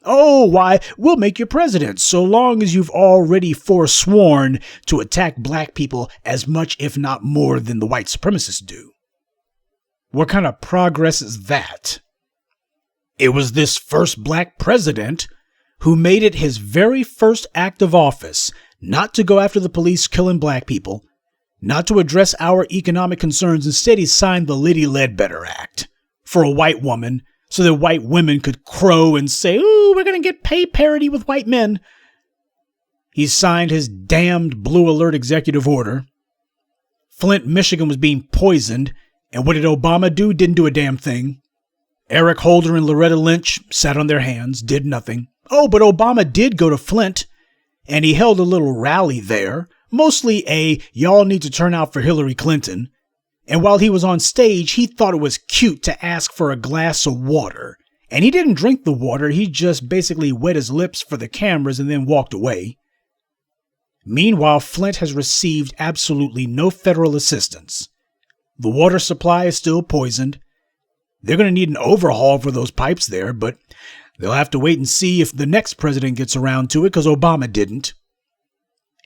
Oh, why, we'll make you president so long as you've already forsworn to attack black people as much, if not more, than the white supremacists do. What kind of progress is that? It was this first black president who made it his very first act of office not to go after the police killing black people, not to address our economic concerns. Instead, he signed the Liddy Ledbetter Act for a white woman, so that white women could crow and say, ooh, we're going to get pay parity with white men. He signed his damned blue alert executive order. Flint, Michigan was being poisoned. And what did Obama do? Didn't do a damn thing. Eric Holder and Loretta Lynch sat on their hands, did nothing. Oh, but Obama did go to Flint, and he held a little rally there. Mostly y'all need to turn out for Hillary Clinton. And while he was on stage, he thought it was cute to ask for a glass of water. And he didn't drink the water, he just basically wet his lips for the cameras and then walked away. Meanwhile, Flint has received absolutely no federal assistance. The water supply is still poisoned. They're going to need an overhaul for those pipes there, but they'll have to wait and see if the next president gets around to it, because Obama didn't.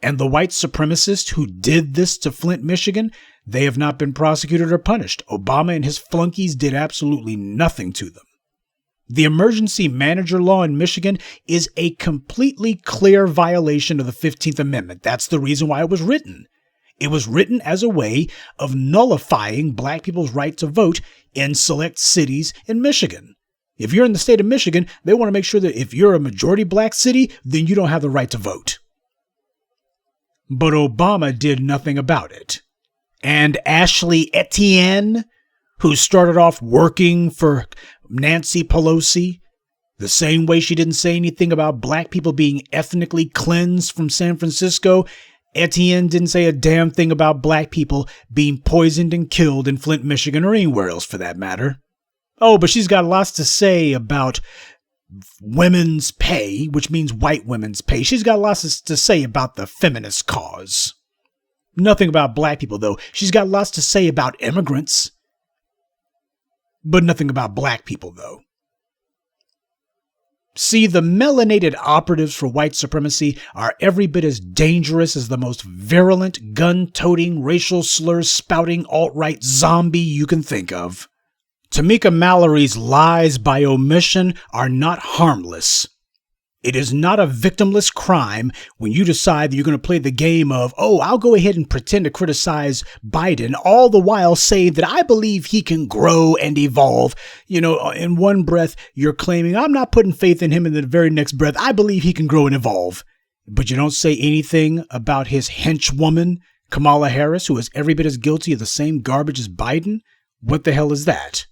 And the white supremacists who did this to Flint, Michigan, they have not been prosecuted or punished. Obama and his flunkies did absolutely nothing to them. The emergency manager law in Michigan is a completely clear violation of the 15th Amendment. That's the reason why it was written. It was written as a way of nullifying black people's right to vote in select cities in Michigan. If you're in the state of Michigan, they want to make sure that if you're a majority black city, then you don't have the right to vote. But Obama did nothing about it. And Ashley Etienne, who started off working for Nancy Pelosi, the same way she didn't say anything about black people being ethnically cleansed from San Francisco, Etienne didn't say a damn thing about black people being poisoned and killed in Flint, Michigan, or anywhere else for that matter. Oh, but she's got lots to say about women's pay, which means white women's pay. She's got lots to say about the feminist cause. Nothing about black people, though. She's got lots to say about immigrants. But nothing about black people, though. See, the melanated operatives for white supremacy are every bit as dangerous as the most virulent, gun-toting, racial slurs spouting alt-right zombie you can think of. Tamika Mallory's lies by omission are not harmless. It is not a victimless crime when you decide that you're going to play the game of, oh, I'll go ahead and pretend to criticize Biden, all the while saying that I believe he can grow and evolve. You know, in one breath, you're claiming, I'm not putting faith in him. In the very next breath, I believe he can grow and evolve. But you don't say anything about his henchwoman, Kamala Harris, who is every bit as guilty of the same garbage as Biden. What the hell is that?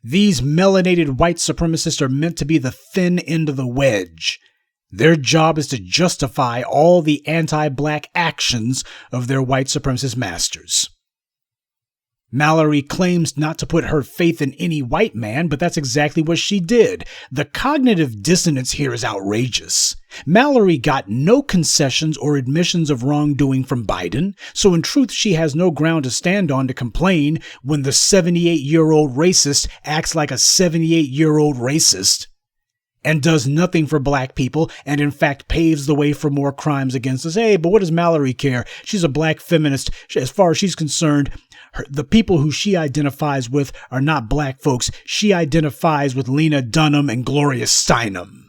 These melanated white supremacists are meant to be the thin end of the wedge. Their job is to justify all the anti-black actions of their white supremacist masters. Mallory claims not to put her faith in any white man, but that's exactly what she did. The cognitive dissonance here is outrageous. Mallory got no concessions or admissions of wrongdoing from Biden, so in truth she has no ground to stand on to complain when the 78-year-old racist acts like a 78-year-old racist and does nothing for black people and in fact paves the way for more crimes against us. Hey, but what does Mallory care? She's a black feminist. As far as she's concerned, the people who she identifies with are not black folks. She identifies with Lena Dunham and Gloria Steinem.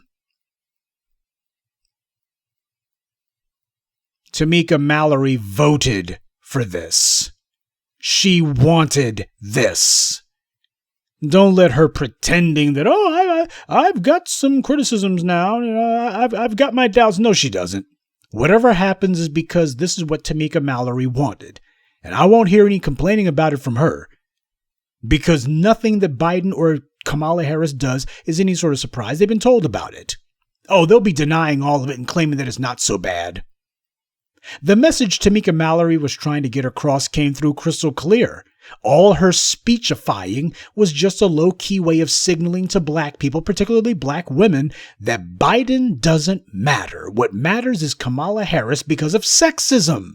Tamika Mallory voted for this. She wanted this. Don't let her pretending that, I've got some criticisms now. You know, I've got my doubts. No, she doesn't. Whatever happens is because this is what Tamika Mallory wanted. And I won't hear any complaining about it from her. Because nothing that Biden or Kamala Harris does is any sort of surprise. They've been told about it. Oh, they'll be denying all of it and claiming that it's not so bad. The message Tamika Mallory was trying to get across came through crystal clear. All her speechifying was just a low-key way of signaling to black people, particularly black women, that Biden doesn't matter. What matters is Kamala Harris because of sexism.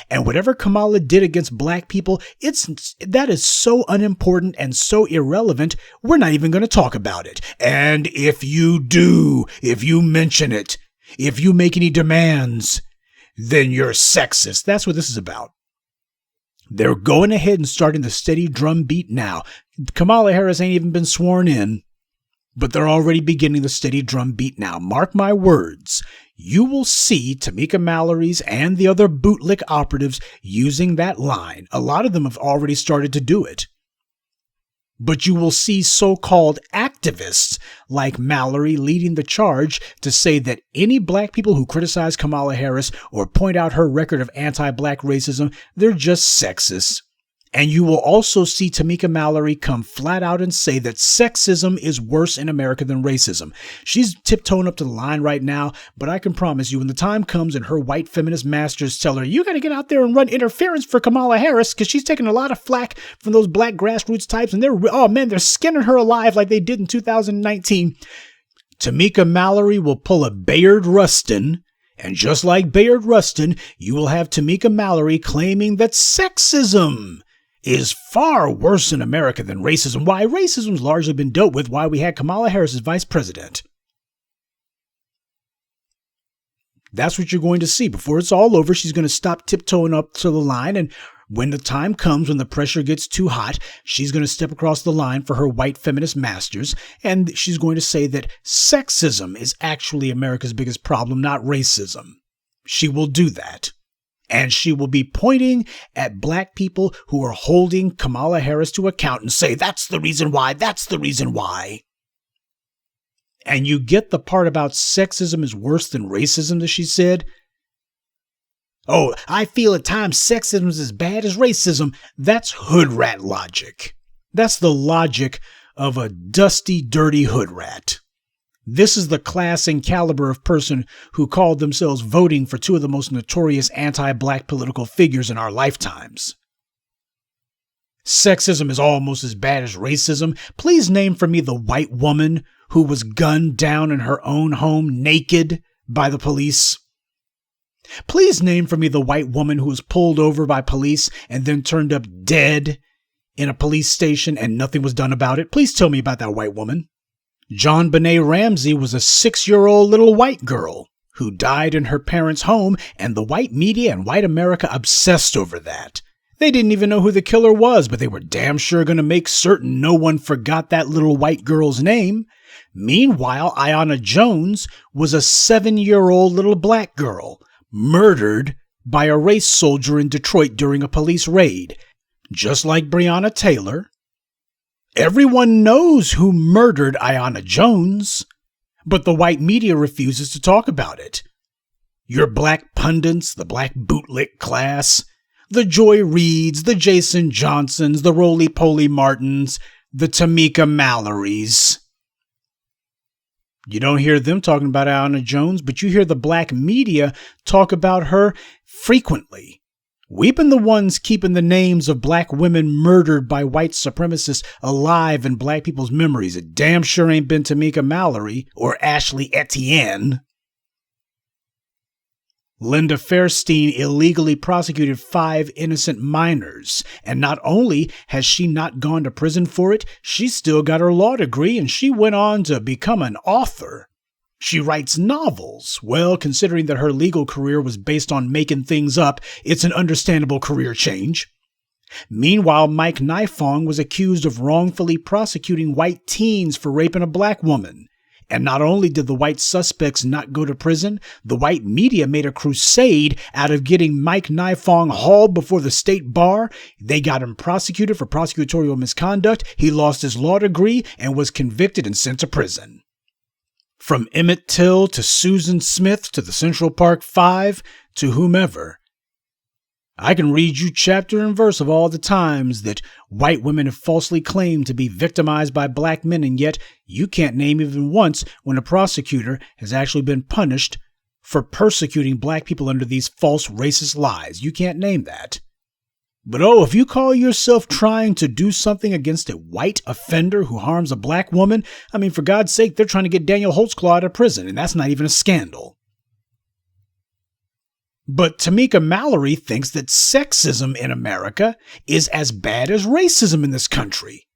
And whatever Kamala did against black people, that is so unimportant and so irrelevant, we're not even going to talk about it. And if you do, if you mention it, if you make any demands, then you're sexist. That's what this is about. They're going ahead and starting the steady drum beat now. Kamala Harris ain't even been sworn in, but they're already beginning the steady drum beat now. Mark my words. You will see Tamika Mallory's and the other bootlick operatives using that line. A lot of them have already started to do it. But you will see so-called activists like Mallory leading the charge to say that any black people who criticize Kamala Harris or point out her record of anti-black racism, they're just sexist. And you will also see Tamika Mallory come flat out and say that sexism is worse in America than racism. She's tiptoeing up to the line right now, but I can promise you when the time comes and her white feminist masters tell her, you got to get out there and run interference for Kamala Harris because she's taking a lot of flack from those black grassroots types and they're skinning her alive like they did in 2019. Tamika Mallory will pull a Bayard Rustin. And just like Bayard Rustin, you will have Tamika Mallory claiming that sexism is far worse in America than racism. Why? Racism's largely been dealt with while we had Kamala Harris as vice president. That's what you're going to see. Before it's all over, she's going to stop tiptoeing up to the line. And when the time comes, when the pressure gets too hot, she's going to step across the line for her white feminist masters. And she's going to say that sexism is actually America's biggest problem, not racism. She will do that. And she will be pointing at black people who are holding Kamala Harris to account and say, that's the reason why, that's the reason why. And you get the part about sexism is worse than racism that she said. Oh, I feel at times sexism is as bad as racism. That's hood rat logic. That's the logic of a dusty, dirty hood rat. This is the class and caliber of person who called themselves voting for two of the most notorious anti-black political figures in our lifetimes. Sexism is almost as bad as racism. Please name for me the white woman who was gunned down in her own home naked by the police. Please name for me the white woman who was pulled over by police and then turned up dead in a police station and nothing was done about it. Please tell me about that white woman. John Benet Ramsey was a 6-year-old little white girl who died in her parents' home, and the white media and white America obsessed over that. They didn't even know who the killer was, but they were damn sure going to make certain no one forgot that little white girl's name. Meanwhile, Ayanna Jones was a 7-year-old little black girl, murdered by a race soldier in Detroit during a police raid. Just like Breonna Taylor. Everyone knows who murdered Ayanna Jones, but the white media refuses to talk about it. Your black pundits, the black bootlick class, the Joy Reids, the Jason Johnsons, the Roly-Poly Martins, the Tamika Mallorys. You don't hear them talking about Ayanna Jones, but you hear the black media talk about her frequently. We've been the ones keeping the names of black women murdered by white supremacists alive in black people's memories. It damn sure ain't been Tamika Mallory or Ashley Etienne. Linda Fairstein illegally prosecuted 5 innocent minors, and not only has she not gone to prison for it, she still got her law degree and she went on to become an author. She writes novels. Well, considering that her legal career was based on making things up, it's an understandable career change. Meanwhile, Mike Nifong was accused of wrongfully prosecuting white teens for raping a black woman. And not only did the white suspects not go to prison, the white media made a crusade out of getting Mike Nifong hauled before the state bar. They got him prosecuted for prosecutorial misconduct. He lost his law degree and was convicted and sent to prison. From Emmett Till to Susan Smith to the Central Park Five to whomever. I can read you chapter and verse of all the times that white women have falsely claimed to be victimized by black men, and yet you can't name even once when a prosecutor has actually been punished for persecuting black people under these false racist lies. You can't name that. But if you call yourself trying to do something against a white offender who harms a black woman, I mean, for God's sake, they're trying to get Daniel Holtzclaw out of prison, and that's not even a scandal. But Tamika Mallory thinks that sexism in America is as bad as racism in this country.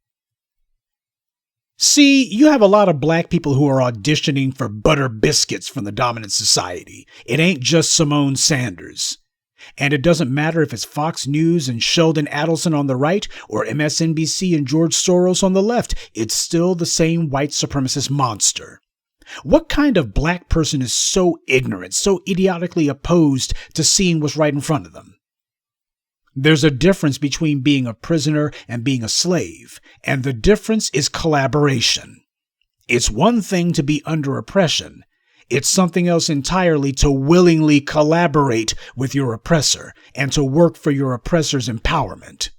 See, you have a lot of black people who are auditioning for butter biscuits from the dominant society. It ain't just Symone Sanders. And it doesn't matter if it's Fox News and Sheldon Adelson on the right or MSNBC and George Soros on the left. It's still the same white supremacist monster. What kind of black person is so ignorant, so idiotically opposed to seeing what's right in front of them? There's a difference between being a prisoner and being a slave, and the difference is collaboration. It's one thing to be under oppression. It's something else entirely to willingly collaborate with your oppressor and to work for your oppressor's empowerment.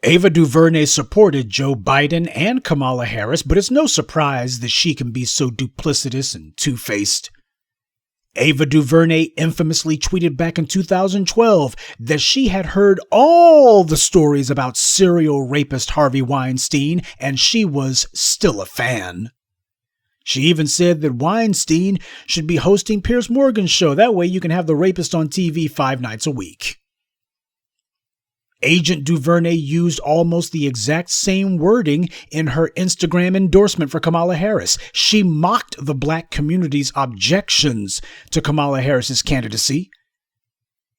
Ava DuVernay supported Joe Biden and Kamala Harris, but it's no surprise that she can be so duplicitous and two-faced. Ava DuVernay infamously tweeted back in 2012 that she had heard all the stories about serial rapist Harvey Weinstein, and she was still a fan. She even said that Weinstein should be hosting Piers Morgan's show. That way you can have the rapist on TV 5 nights a week. Agent DuVernay used almost the exact same wording in her Instagram endorsement for Kamala Harris. She mocked the black community's objections to Kamala Harris's candidacy.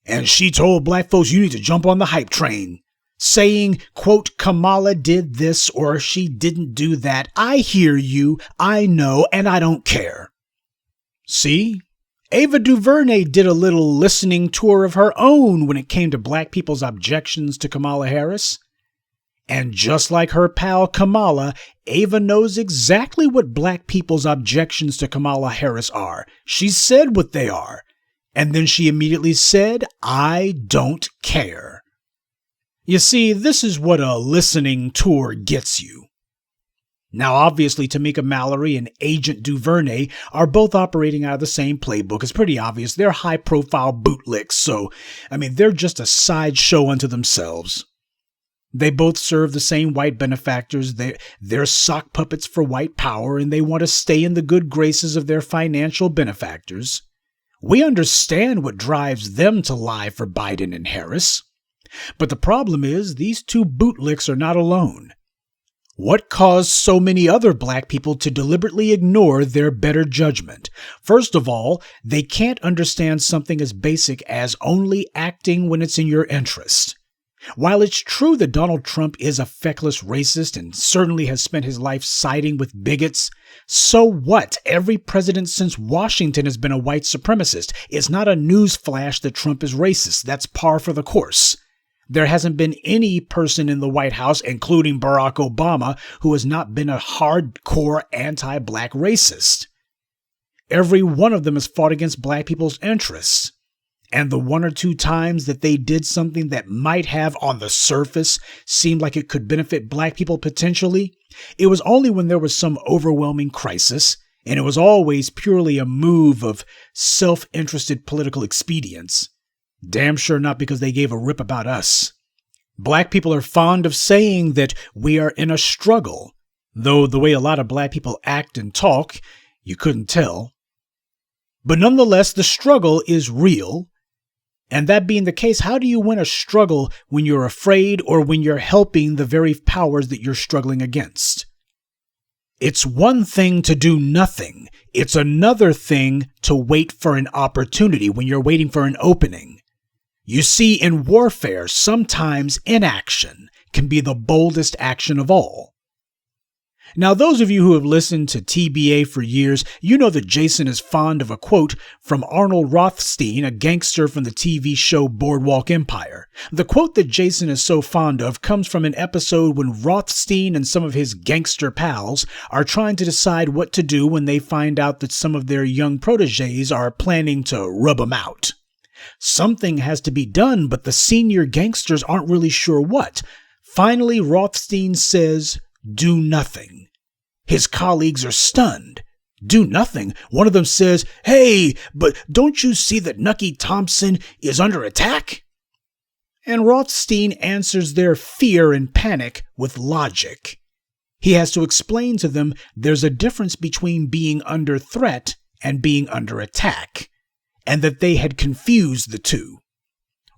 And she told black folks, you need to jump on the hype train, saying, quote, Kamala did this or she didn't do that. I hear you, I know, and I don't care. See? Ava DuVernay did a little listening tour of her own when it came to black people's objections to Kamala Harris. And just like her pal Kamala, Ava knows exactly what black people's objections to Kamala Harris are. She said what they are. And then she immediately said, I don't care. You see, this is what a listening tour gets you. Now, obviously, Tamika Mallory and Agent DuVernay are both operating out of the same playbook. It's pretty obvious. They're high-profile bootlicks, so, they're just a sideshow unto themselves. They both serve the same white benefactors. They're sock puppets for white power, and they want to stay in the good graces of their financial benefactors. We understand what drives them to lie for Biden and Harris. But the problem is, these two bootlicks are not alone. What caused so many other black people to deliberately ignore their better judgment? First of all, they can't understand something as basic as only acting when it's in your interest. While it's true that Donald Trump is a feckless racist and certainly has spent his life siding with bigots, so what? Every president since Washington has been a white supremacist. It's not a news flash that Trump is racist. That's par for the course. There hasn't been any person in the White House, including Barack Obama, who has not been a hardcore anti-black racist. Every one of them has fought against black people's interests. And the one or two times that they did something that might have, on the surface, seemed like it could benefit black people potentially, it was only when there was some overwhelming crisis, and it was always purely a move of self-interested political expedience. Damn sure not because they gave a rip about us. Black people are fond of saying that we are in a struggle, though the way a lot of black people act and talk, you couldn't tell. But nonetheless, the struggle is real. And that being the case, how do you win a struggle when you're afraid or when you're helping the very powers that you're struggling against? It's one thing to do nothing. It's another thing to wait for an opportunity when you're waiting for an opening. You see, in warfare, sometimes inaction can be the boldest action of all. Now, those of you who have listened to TBA for years, you know that Jason is fond of a quote from Arnold Rothstein, a gangster from the TV show Boardwalk Empire. The quote that Jason is so fond of comes from an episode when Rothstein and some of his gangster pals are trying to decide what to do when they find out that some of their young protégés are planning to rub them out. Something has to be done, but the senior gangsters aren't really sure what. Finally, Rothstein says, "Do nothing." His colleagues are stunned. Do nothing. One of them says, "Hey, but don't you see that Nucky Thompson is under attack?" And Rothstein answers their fear and panic with logic. He has to explain to them there's a difference between being under threat and being under attack, and that they had confused the two.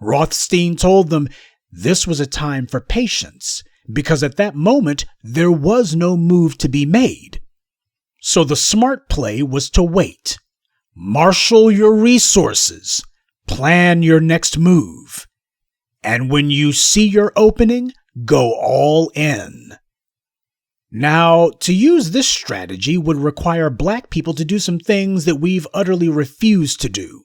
Rothstein told them this was a time for patience, because at that moment, there was no move to be made. So the smart play was to wait. Marshal your resources. Plan your next move. And when you see your opening, go all in. Now, to use this strategy would require black people to do some things that we've utterly refused to do.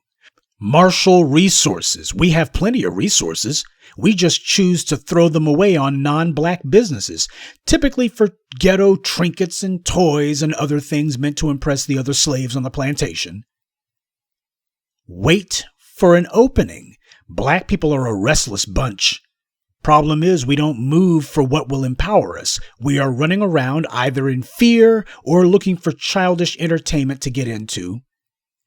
Marshal resources. We have plenty of resources. We just choose to throw them away on non-black businesses, typically for ghetto trinkets and toys and other things meant to impress the other slaves on the plantation. Wait for an opening. Black people are a restless bunch. Problem is, we don't move for what will empower us. We are running around either in fear or looking for childish entertainment to get into.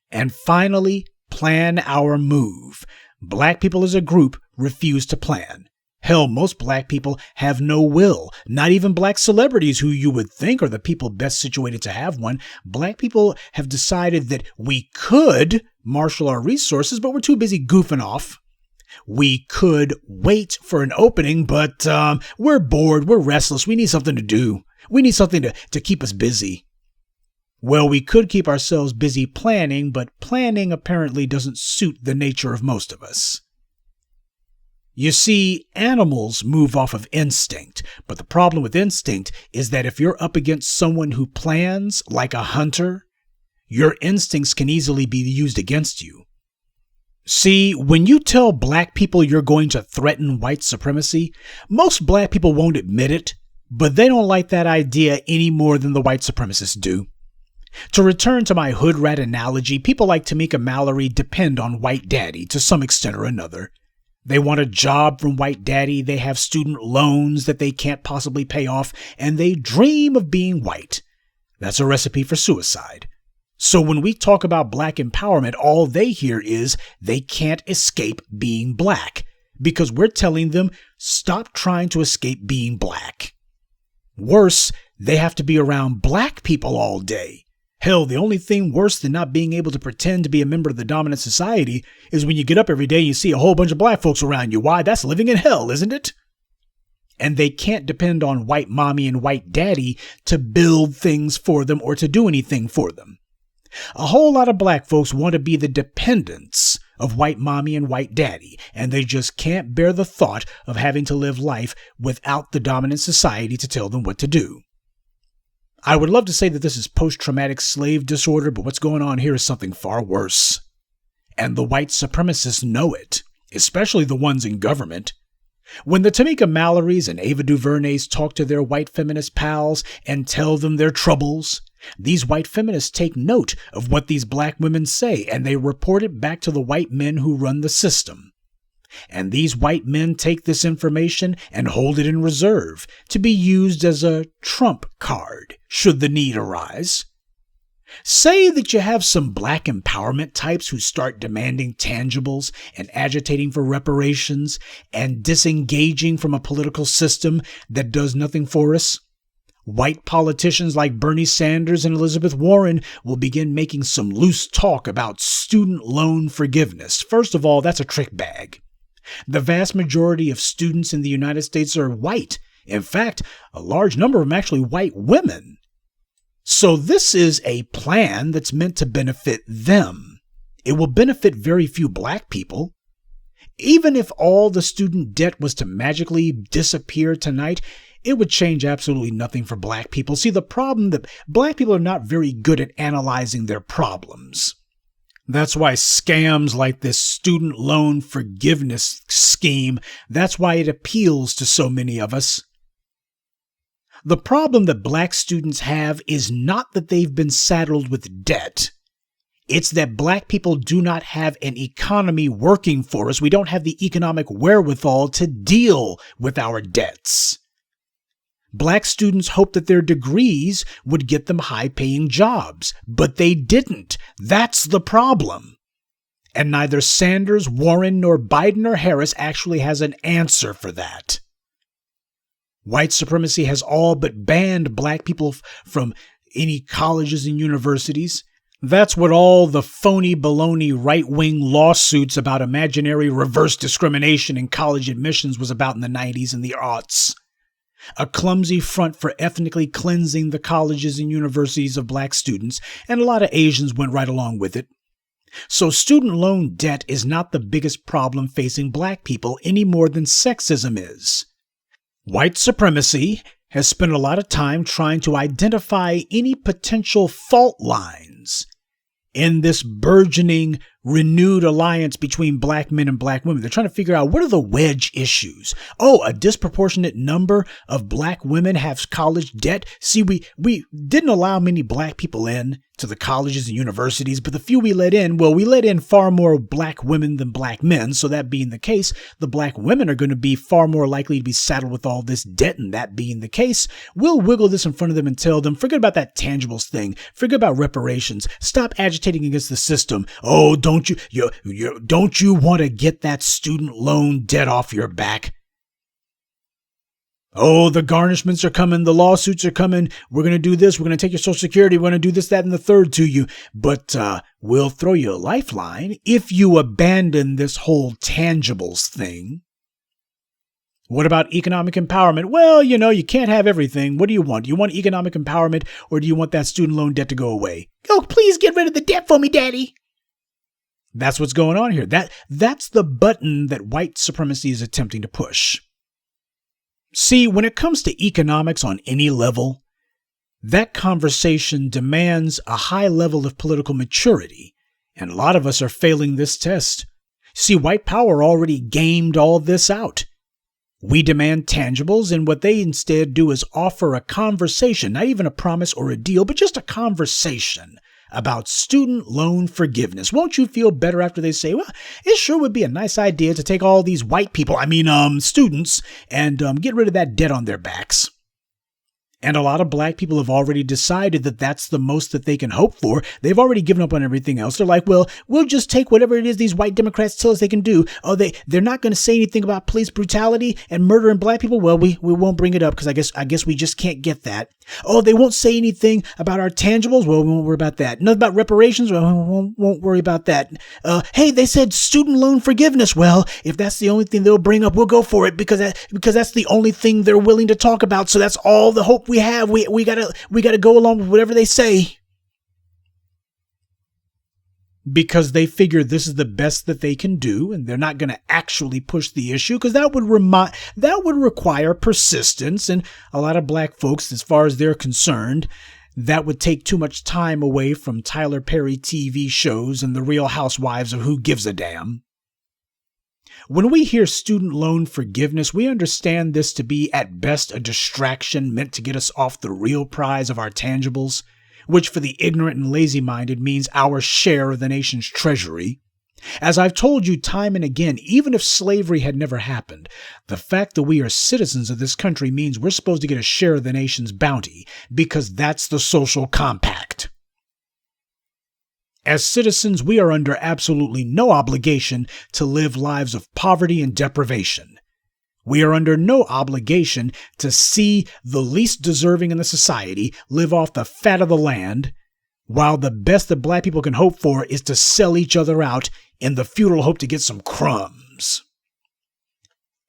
And finally, plan our move. Black people as a group refuse to plan. Hell, most black people have no will. Not even black celebrities who you would think are the people best situated to have one. Black people have decided that we could marshal our resources, but we're too busy goofing off. We could wait for an opening, but we're bored, we're restless, we need something to do. We need something to keep us busy. Well, we could keep ourselves busy planning, but planning apparently doesn't suit the nature of most of us. You see, animals move off of instinct, but the problem with instinct is that if you're up against someone who plans, like a hunter, your instincts can easily be used against you. See, when you tell black people you're going to threaten white supremacy, most black people won't admit it, but they don't like that idea any more than the white supremacists do. To return to my hood rat analogy, people like Tamika Mallory depend on white daddy to some extent or another. They want a job from white daddy, they have student loans that they can't possibly pay off, and they dream of being white. That's a recipe for suicide. So when we talk about black empowerment, all they hear is they can't escape being black, because we're telling them, stop trying to escape being black. Worse, they have to be around black people all day. Hell, the only thing worse than not being able to pretend to be a member of the dominant society is when you get up every day and you see a whole bunch of black folks around you. Why, that's living in hell, isn't it? And they can't depend on white mommy and white daddy to build things for them or to do anything for them. A whole lot of black folks want to be the dependents of white mommy and white daddy, and they just can't bear the thought of having to live life without the dominant society to tell them what to do. I would love to say that this is post-traumatic slave disorder, but what's going on here is something far worse. And the white supremacists know it, especially the ones in government. When the Tamika Mallorys and Ava DuVernays talk to their white feminist pals and tell them their troubles, these white feminists take note of what these black women say and they report it back to the white men who run the system. And these white men take this information and hold it in reserve to be used as a trump card should the need arise. Say that you have some black empowerment types who start demanding tangibles and agitating for reparations and disengaging from a political system that does nothing for us. White politicians like Bernie Sanders and Elizabeth Warren will begin making some loose talk about student loan forgiveness. First of all, that's a trick bag. The vast majority of students in the United States are white. In fact, a large number of them actually white women. So this is a plan that's meant to benefit them. It will benefit very few black people. Even if all the student debt was to magically disappear tonight, it would change absolutely nothing for black people. See, the problem that black people are not very good at analyzing their problems. That's why scams like this student loan forgiveness scheme, that's why it appeals to so many of us. The problem that black students have is not that they've been saddled with debt. It's that black people do not have an economy working for us. We don't have the economic wherewithal to deal with our debts. Black students hoped that their degrees would get them high-paying jobs, but they didn't. That's the problem. And neither Sanders, Warren, nor Biden or Harris actually has an answer for that. White supremacy has all but banned black people from any colleges and universities. That's what all the phony baloney right-wing lawsuits about imaginary reverse discrimination in college admissions was about in the 90s and the aughts. A clumsy front for ethnically cleansing the colleges and universities of black students, and a lot of Asians went right along with it. So student loan debt is not the biggest problem facing black people any more than sexism is. White supremacy has spent a lot of time trying to identify any potential fault lines in this burgeoning, renewed alliance between black men and black women. They're trying to figure out what are the wedge issues. Oh, a disproportionate number of black women have college debt. See, we didn't allow many black people in to the colleges and universities, but the few we let in, well, we let in far more black women than black men. So that being the case, the black women are going to be far more likely to be saddled with all this debt. And that being the case, we'll wiggle this in front of them and tell them, forget about that tangibles thing. Forget about reparations. Stop agitating against the system. Oh, don't you want to get that student loan debt off your back? Oh, the garnishments are coming. The lawsuits are coming. We're going to do this. We're going to take your Social Security. We're going to do this, that, and the third to you. But we'll throw you a lifeline if you abandon this whole tangibles thing. What about economic empowerment? Well, you can't have everything. What do you want? Do you want economic empowerment, or do you want that student loan debt to go away? Oh, please get rid of the debt for me, Daddy. That's what's going on here. That's the button that white supremacy is attempting to push. See, when it comes to economics on any level, that conversation demands a high level of political maturity, and a lot of us are failing this test. See, white power already gamed all this out. We demand tangibles, and what they instead do is offer a conversation, not even a promise or a deal, but just a conversation about student loan forgiveness. Won't you feel better after they say, well, it sure would be a nice idea to take all these white people, students, and get rid of that debt on their backs? And a lot of black people have already decided that that's the most that they can hope for. They've already given up on everything else. They're like, well, we'll just take whatever it is these white Democrats tell us they can do. Oh, they're not going to say anything about police brutality and murdering black people. Well, we won't bring it up because I guess we just can't get that. Oh, they won't say anything about our tangibles. Well, we won't worry about that. Nothing about reparations. Well, we won't worry about that. Hey, they said student loan forgiveness. Well, if that's the only thing they'll bring up, we'll go for it because that's the only thing they're willing to talk about. So that's all the hope we have. We gotta go along with whatever they say. because they figure this is the best that they can do, and they're not going to actually push the issue, because that would require persistence, and a lot of black folks, as far as they're concerned, that would take too much time away from Tyler Perry TV shows and the Real Housewives of Who Gives a Damn. When we hear student loan forgiveness, we understand this to be at best a distraction meant to get us off the real prize of our tangibles, which for the ignorant and lazy-minded means our share of the nation's treasury. As I've told you time and again, even if slavery had never happened, the fact that we are citizens of this country means we're supposed to get a share of the nation's bounty, because that's the social compact. As citizens, we are under absolutely no obligation to live lives of poverty and deprivation. We are under no obligation to see the least deserving in the society live off the fat of the land, while the best that black people can hope for is to sell each other out in the futile hope to get some crumbs.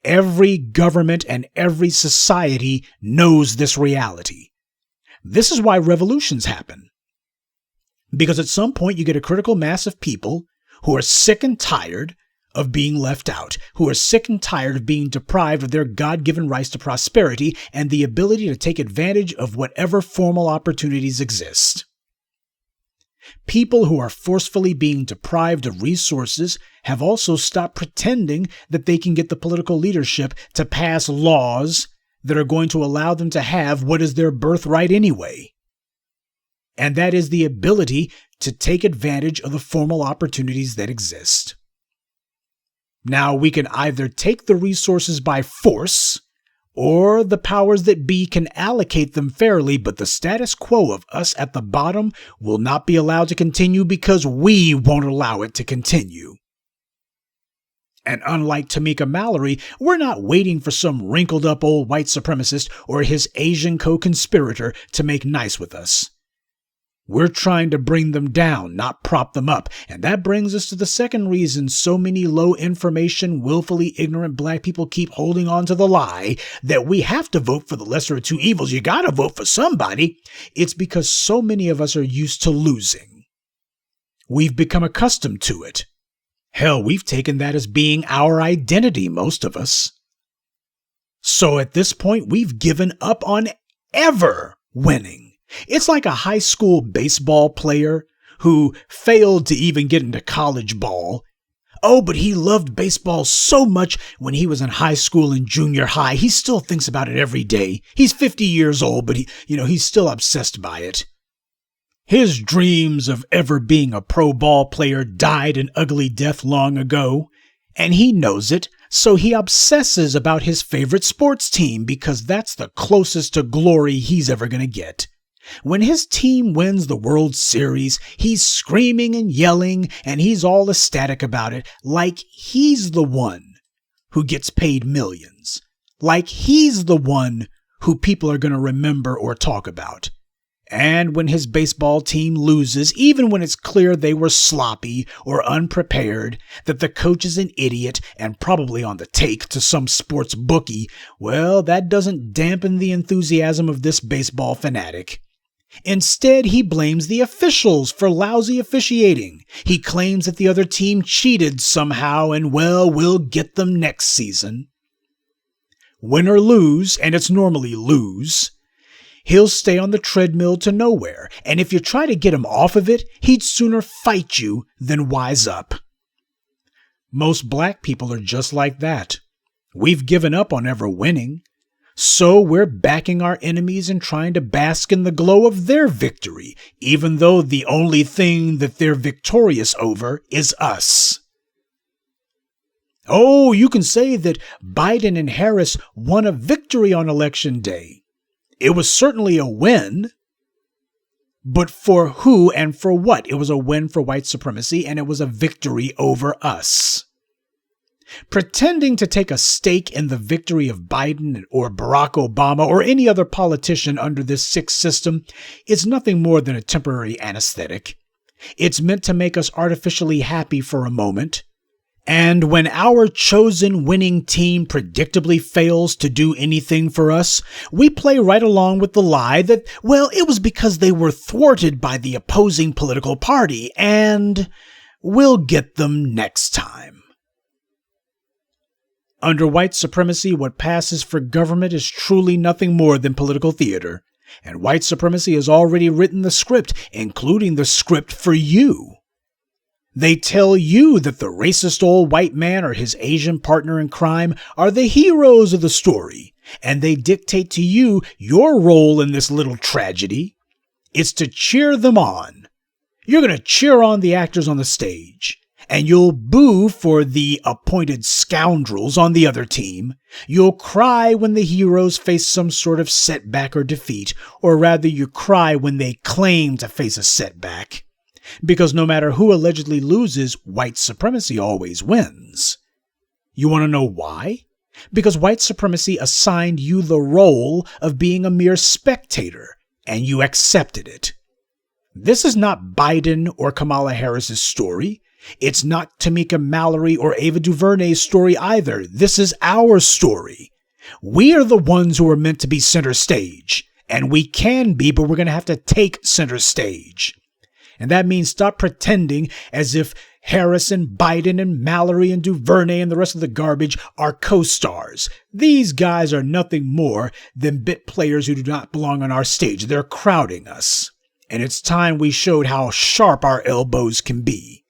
Every government and every society knows this reality. This is why revolutions happen. Because at some point you get a critical mass of people who are sick and tired of being left out, who are sick and tired of being deprived of their God-given rights to prosperity and the ability to take advantage of whatever formal opportunities exist. People who are forcefully being deprived of resources have also stopped pretending that they can get the political leadership to pass laws that are going to allow them to have what is their birthright anyway. And that is the ability to take advantage of the formal opportunities that exist. Now, we can either take the resources by force, or the powers that be can allocate them fairly, but the status quo of us at the bottom will not be allowed to continue because we won't allow it to continue. And unlike Tamika Mallory, we're not waiting for some wrinkled-up old white supremacist or his Asian co-conspirator to make nice with us. We're trying to bring them down, not prop them up. And that brings us to the second reason so many low-information, willfully ignorant black people keep holding on to the lie that we have to vote for the lesser of two evils. You gotta vote for somebody. It's because so many of us are used to losing. We've become accustomed to it. Hell, we've taken that as being our identity, most of us. So at this point, we've given up on ever winning. It's like a high school baseball player who failed to even get into college ball. Oh, but he loved baseball so much when he was in high school and junior high. He still thinks about it every day. He's 50 years old, but he's still obsessed by it. His dreams of ever being a pro ball player died an ugly death long ago, and he knows it, so he obsesses about his favorite sports team because that's the closest to glory he's ever going to get. When his team wins the World Series, he's screaming and yelling, and he's all ecstatic about it, like he's the one who gets paid millions, like he's the one who people are going to remember or talk about. And when his baseball team loses, even when it's clear they were sloppy or unprepared, that the coach is an idiot and probably on the take to some sports bookie, well, that doesn't dampen the enthusiasm of this baseball fanatic. Instead, he blames the officials for lousy officiating. He claims that the other team cheated somehow and, well, we'll get them next season. Win or lose, and it's normally lose, he'll stay on the treadmill to nowhere, and if you try to get him off of it, he'd sooner fight you than wise up. Most black people are just like that. We've given up on ever winning. So we're backing our enemies and trying to bask in the glow of their victory, even though the only thing that they're victorious over is us. Oh, you can say that Biden and Harris won a victory on Election Day. It was certainly a win. But for who and for what? It was a win for white supremacy, and it was a victory over us. Pretending to take a stake in the victory of Biden or Barack Obama or any other politician under this sick system is nothing more than a temporary anesthetic. It's meant to make us artificially happy for a moment. And when our chosen winning team predictably fails to do anything for us, we play right along with the lie that, well, it was because they were thwarted by the opposing political party and, We'll get them next time. Under white supremacy, what passes for government is truly nothing more than political theater, and white supremacy has already written the script, including the script for you. They tell you that the racist old white man or his Asian partner in crime are the heroes of the story, and they dictate to you your role in this little tragedy. It's to cheer them on. You're going to cheer on the actors on the stage, and you'll boo for the appointed scoundrels on the other team. You'll cry when the heroes face some sort of setback or defeat, or rather you cry when they claim to face a setback. Because no matter who allegedly loses, white supremacy always wins. You want to know why? Because white supremacy assigned you the role of being a mere spectator, and you accepted it. This is not Biden or Kamala Harris's story. It's not Tamika Mallory or Ava DuVernay's story either. This is our story. We are the ones who are meant to be center stage, and we can be, but we're going to have to take center stage. And that means stop pretending as if Harris and Biden and Mallory and DuVernay and the rest of the garbage are co-stars. These guys are nothing more than bit players who do not belong on our stage. They're crowding us. And it's time we showed how sharp our elbows can be.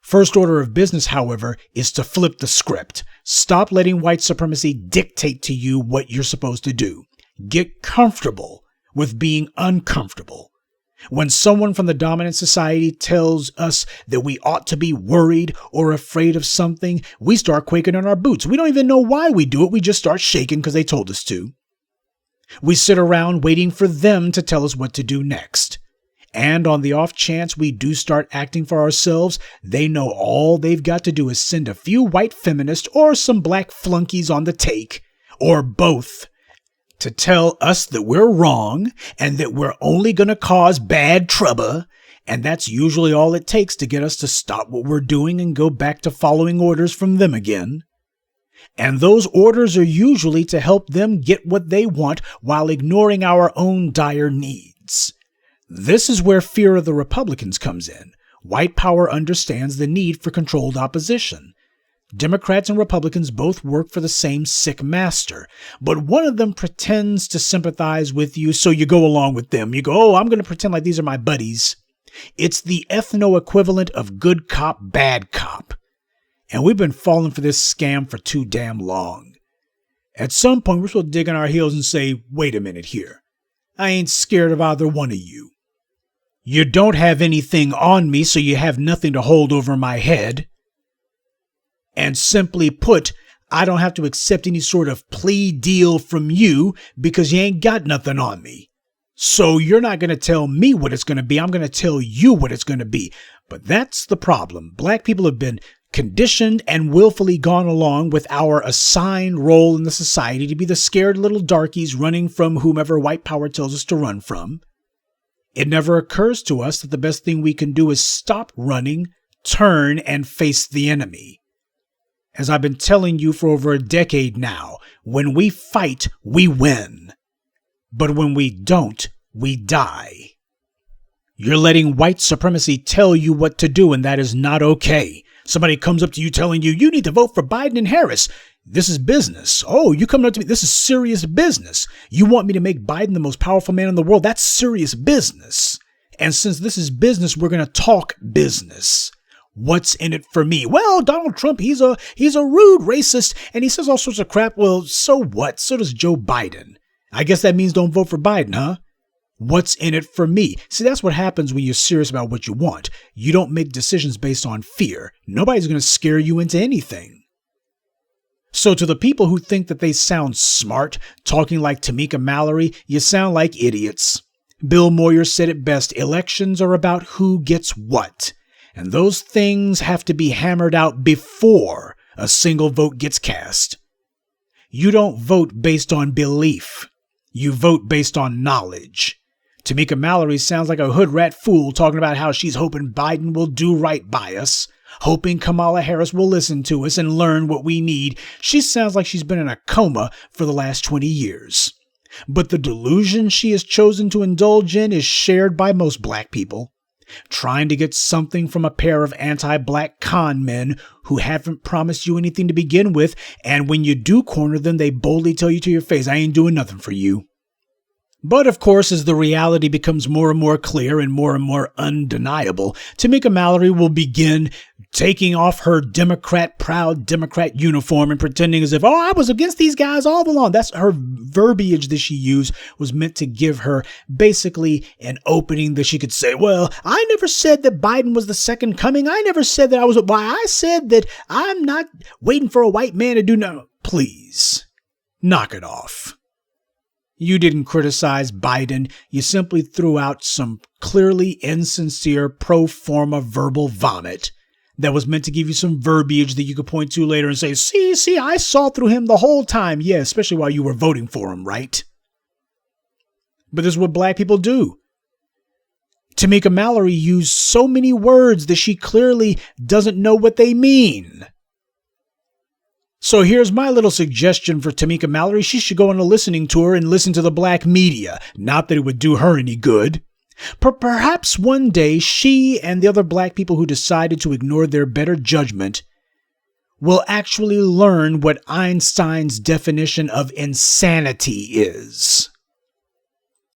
First order of business, however, is to flip the script. Stop letting white supremacy dictate to you what you're supposed to do. Get comfortable with being uncomfortable. When someone from the dominant society tells us that we ought to be worried or afraid of something, we start quaking in our boots. We don't even know why we do it. We just start shaking because they told us to. We sit around waiting for them to tell us what to do next. And on the off chance we do start acting for ourselves, they know all they've got to do is send a few white feminists or some black flunkies on the take, or both, to tell us that we're wrong and that we're only going to cause bad trouble, and that's usually all it takes to get us to stop what we're doing and go back to following orders from them again. And those orders are usually to help them get what they want while ignoring our own dire needs. This is where fear of the Republicans comes in. White power understands the need for controlled opposition. Democrats and Republicans both work for the same sick master, but one of them pretends to sympathize with you, so you go along with them. You go, oh, I'm going to pretend like these are my buddies. It's the ethno-equivalent of good cop, bad cop. And we've been falling for this scam for too damn long. At some point, we're supposed to dig on our heels and say, wait a minute here. I ain't scared of either one of you. You don't have anything on me, so you have nothing to hold over my head. And simply put, I don't have to accept any sort of plea deal from you because you ain't got nothing on me. So you're not going to tell me what it's going to be. I'm going to tell you what it's going to be. But that's the problem. Black people have been conditioned and willfully gone along with our assigned role in the society to be the scared little darkies running from whomever white power tells us to run from. It never occurs to us that the best thing we can do is stop running, turn, and face the enemy. As I've been telling you for over a decade now, when we fight, we win. But when we don't, we die. You're letting white supremacy tell you what to do, and that is not okay. Somebody comes up to you telling you, you need to vote for Biden and Harris. This is business. Oh, you coming up to me. This is serious business. You want me to make Biden the most powerful man in the world? That's serious business. And since this is business, we're going to talk business. What's in it for me? Well, Donald Trump, he's a rude racist and he says all sorts of crap. Well, so what? So does Joe Biden. I guess that means don't vote for Biden, huh? What's in it for me? See, that's what happens when you're serious about what you want. You don't make decisions based on fear. Nobody's going to scare you into anything. So to the people who think that they sound smart, talking like Tamika Mallory, you sound like idiots. Bill Moyer said it best, elections are about who gets what. And those things have to be hammered out before a single vote gets cast. You don't vote based on belief. You vote based on knowledge. Tamika Mallory sounds like a hood rat fool talking about how she's hoping Biden will do right by us, hoping Kamala Harris will listen to us and learn what we need. She sounds like she's been in a coma for the last 20 years. But the delusion she has chosen to indulge in is shared by most black people. trying to get something from a pair of anti-black con men who haven't promised you anything to begin with, and when you do corner them, they boldly tell you to your face, I ain't doing nothing for you. But of course, as the reality becomes more and more clear and more undeniable, Tamika Mallory will begin taking off her proud Democrat uniform and pretending as if, oh, I was against these guys all along. That's her verbiage that she used was meant to give her basically an opening that she could say, well, I never said that Biden was the second coming. I never said that I said that I'm not waiting for a white man to do no. Please, knock it off. You didn't criticize Biden. You simply threw out some clearly insincere pro forma verbal vomit that was meant to give you some verbiage that you could point to later and say, see, I saw through him the whole time. Yeah, especially while you were voting for him, right? But this is what black people do. Tamika Mallory used so many words that she clearly doesn't know what they mean. So here's my little suggestion for Tamika Mallory. She should go on a listening tour and listen to the black media. Not that it would do her any good. Perhaps one day she and the other black people who decided to ignore their better judgment will actually learn what Einstein's definition of insanity is.